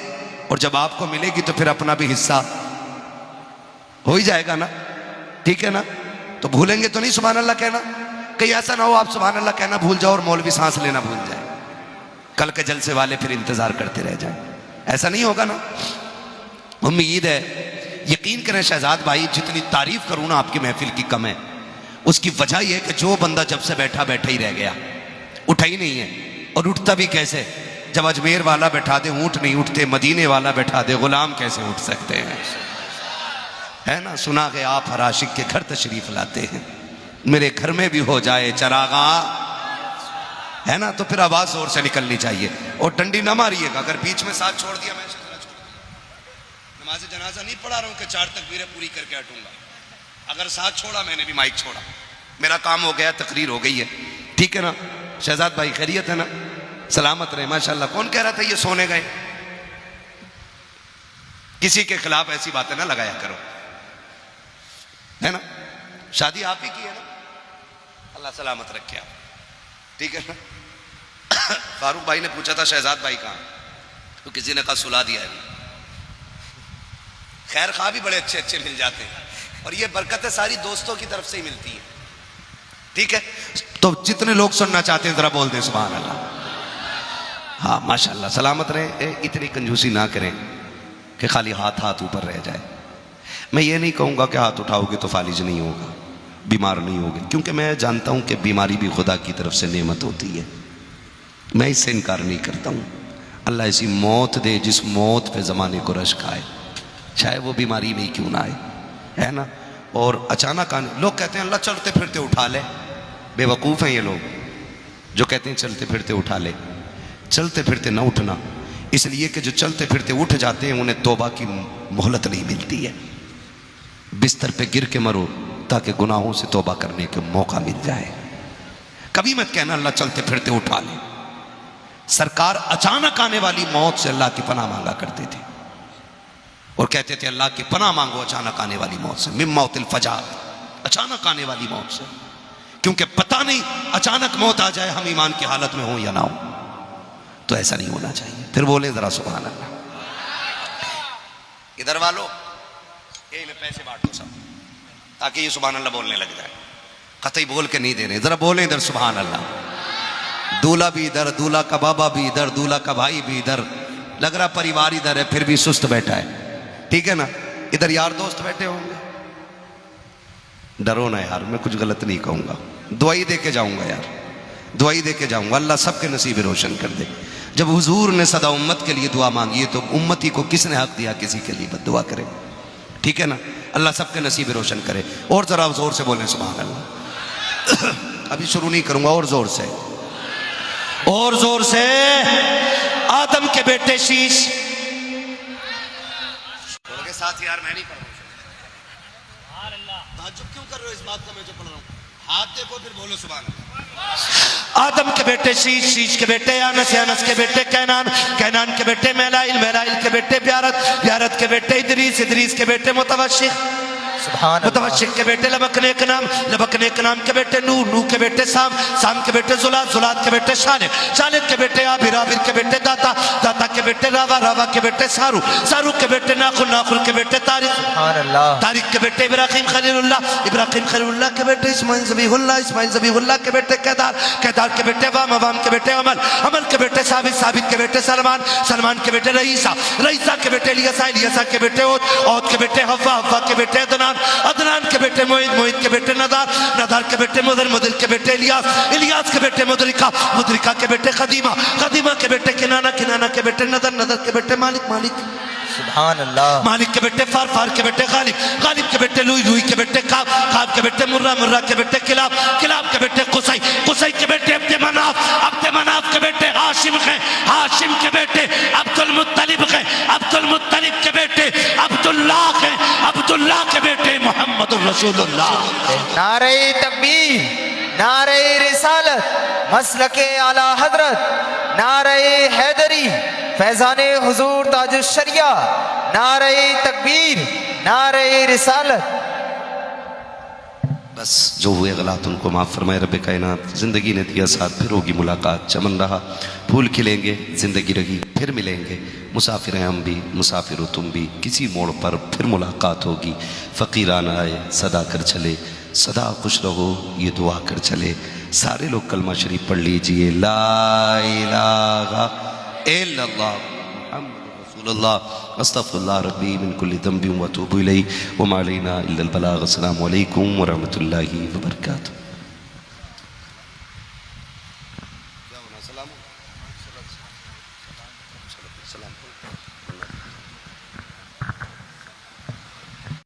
और जब आपको मिलेगी तो फिर अपना भी हिस्सा हो ही जाएगा ना, ठीक है ना। तो भूलेंगे तो नहीं सुभान अल्लाह कहना, कहीं ऐसा ना हो आप सुभान अल्लाह कहना भूल जाओ और मौलवी सांस लेना भूल जाए, कल के जलसे वाले फिर इंतजार करते रह जाए। ऐसा नहीं होगा ना। उम्मीद है, यकीन करें शहजाद भाई, जितनी तारीफ करूं ना आपकी महफिल की कम है। उसकी वजह यह है कि जो बंदा जब से बैठा बैठा ही रह गया, उठा ही नहीं है, और उठता भी कैसे? जब अजमेर वाला बैठा दे ऊंट नहीं उठते, मदीने वाला बैठा दे गुलाम कैसे उठ सकते हैं, है ना। सुना के आप हर आशिक के घर तशरीफ लाते हैं, मेरे घर में भी हो जाए चरागा, है ना, तो फिर आवाज जोर से निकलनी चाहिए, और डंडी ना मारिएगा। अगर बीच में साथ छोड़ दिया, मैं नमाज जनाजा नहीं पढ़ा रहा हूं कि 4 तकबीरें पूरी करके हटूंगा। अगर साथ छोड़ा, मैंने भी माइक छोड़ा, मेरा काम हो गया, तकरीर हो गई है, ठीक है ना। शहजाद भाई खैरियत है ना, सलामत रहे माशाल्लाह। कौन कह रहा था ये सोने गए? किसी के खिलाफ ऐसी बातें ना लगाया करो, है ना। शादी आप ही की है ना, अल्लाह सलामत रखे आप, ठीक है ना। फारूक भाई ने पूछा था शहजाद भाई कहाँ, तो किसी ने कहा सुला दिया है। खैर खा भी बड़े अच्छे अच्छे मिल जाते हैं, और ये बरकतें सारी दोस्तों की तरफ से ही मिलती है, ठीक है। तो जितने लोग सुनना चाहते हैं जरा बोल दें सुभान अल्लाह। हाँ माशाल्लाह, सलामत रहें। इतनी कंजूसी ना करें कि खाली हाथ हाथ ऊपर रह जाए। मैं ये नहीं कहूँगा कि हाथ उठाओगे तो फालिज नहीं होगा, बीमार नहीं होगे, क्योंकि मैं जानता हूँ कि बीमारी भी खुदा की तरफ से नेमत होती है, मैं इससे इनकार नहीं करता हूँ। अल्लाह ऐसी मौत दे जिस मौत पे ज़माने को रश्क आए, चाहे वो बीमारी में ही क्यों ना आए, है ना। और अचानक आने, लोग कहते हैं अल्लाह चलते फिरते उठा ले, बेवकूफ़ हैं ये लोग जो कहते हैं चलते फिरते उठा ले। चलते फिरते ना उठना, इसलिए कि जो चलते फिरते उठ जाते हैं उन्हें तौबा की मोहलत नहीं मिलती है। बिस्तर पे गिर के मरो ताकि गुनाहों से तौबा करने का मौका मिल जाए। कभी मत कहना अल्लाह चलते फिरते उठा ले। सरकार अचानक आने वाली मौत से अल्लाह की पनाह मांगा करते थे, और कहते थे अल्लाह की पनाह मांगो अचानक आने वाली मौत से, मिन मौतिल फजा, अचानक आने वाली मौत से, क्योंकि पता नहीं अचानक मौत आ जाए हम ईमान की हालत में हो या ना हो। तो ऐसा नहीं होना चाहिए। फिर बोले जरा सुभान अल्लाह। इधर वालों ये में पैसे बांटो सब, ताकि ये सुभान अल्लाह बोलने लग जाए। कतई बोल के नहीं दे रहे, जरा बोले इधर सुभान अल्लाह। दूल्हा भी इधर, दूल्हा का बाबा भी इधर, दूल्हा का भाई भी इधर, लग रहा परिवार इधर है, फिर भी सुस्त बैठा है, ठीक है ना। इधर यार दोस्त बैठे होंगे, डरो ना यार, मैं कुछ गलत नहीं कहूँगा, दुआई दे के जाऊँगा यार, दुआई दे के जाऊँगा। अल्लाह सबके नसीब रोशन कर दे। जब हुजूर ने सदा उम्मत के लिए दुआ मांगी है, तो उम्मती को किसने हक दिया किसी के लिए बद्दुआ करे, ठीक है ना। अल्लाह सबके नसीब रोशन करे। और जरा जोर से बोलें सुभान अल्लाह। अभी शुरू नहीं करूँगा, और जोर से, और जोर से। आदम के बेटे शीश बोलोगे साथ यार, मैं नहीं पढ़ रहा हूँ, ताज्जुब क्यों कर रहे हो इस बात का, मैं जो पढ़ रहा हूँ। हाथ देखो फिर बोलो सुभान अल्लाह। आदम के बेटे शीश, शीश के बेटे अनस, अनस के बेटे कैनान, कैनान के बेटे मेलाइल, मेलाइल के बेटे ब्यारत, ब्यारत के बेटे इदरीस, इदरीस के बेटे मुतवशिख, सुभान अल्लाह। मुतवशिक के बेटे लबकने के नाम, लबकने के नाम के बेटे नूह, नूह के बेटे साम, साम के बेटे जुलाद, जुलाद के बेटे शालिक, शालिक के बेटे आबिर, आबिर के बेटे दाता, दाता के बेटे रावा, रावा के बेटे सारू, सारू के बेटे नाखुल, नाखुल के बेटे तारिक, सुभान अल्लाह। तारिक के बेटे इब्राहिम खलीलुल्लाह, इब्राहिम खलीलुल्लाह के बेटे इस्माइल ज़बीहुल्लाह, इस्माइल ज़बीहुल्लाह के बेटे केदार, केदार के बेटे वाम, वाम के बेटे अमल, अमल के बेटे साबित, साबित के बेटे सलमान, सलमान के बेटे रईसा, रईसा के बेटे इलियासा, इलियासा के बेटे ओद, ओद के बेटे हव्वा, हव्वा के बेटे अदनान, अदनान के बेटे मोइद, मोइद के बेटे नदार, नदार के बेटे मुदर, मुदर के बेटे इलियास, इलियास के बेटे मुदरिका, मुदरिका के बेटे खदीमा, खदीमा के बेटे किनाना, किनाना के बेटे नदर, नदर के बेटे मालिक, मालिक सुभान अल्लाह। मालिक के बेटे फार, फार के बेटे गालिब, गालिब के बेटे लुई, लुई के बेटे काब, काब के बेटे मुर्रा, मुर्रा के बेटे किलाब, किलाब के बेटे कुसै, कुसै के बेटे अब्दे मनाफ, अब्दे मनाफ के बेटे हाशिम हैं, हाशिम के बेटे अब्दुल मुत्तलिब हैं, अब्दुल मुत्तलिब के बेटे अब्दुल्लाह हैं, अब्दुल्लाह के बेटे मोहम्मदुर रसूलुल्लाह। नारे तकबीर, नारे रिसालत, मसलके आला हजरत, नारे हैदरी, फैजाने हुजूर ताजुश शरिया, नारे तकबीर, नारे रिसालत। बस जो हुए गलत उनको माफ़ फरमाए रब कायनात। ज़िंदगी ने दिया साथ, फिर होगी मुलाकात, चमन रहा फूल खिलेंगे, ज़िंदगी रही फिर मिलेंगे, मुसाफिर हैं हम भी, मुसाफिर हो तुम भी, किसी मोड़ पर फिर मुलाकात होगी। फ़कीरान आए सदा कर चले, सदा खुश रहो ये दुआ कर चले। सारे लोग कलमा शरीफ पढ़ लीजिए, ला इलाहा इल्लल्लाह मुहम्मदुर रसूलुल्लाह, अस्तगफिरुल्लाह रब्बी मिन कुल्ली ज़ंबिन व अतूबु इलैहि व मा अलैना इल्लल बलाग। अस्सलामु अलैकुम व रहमतुल्लाहि व बरकातुहू।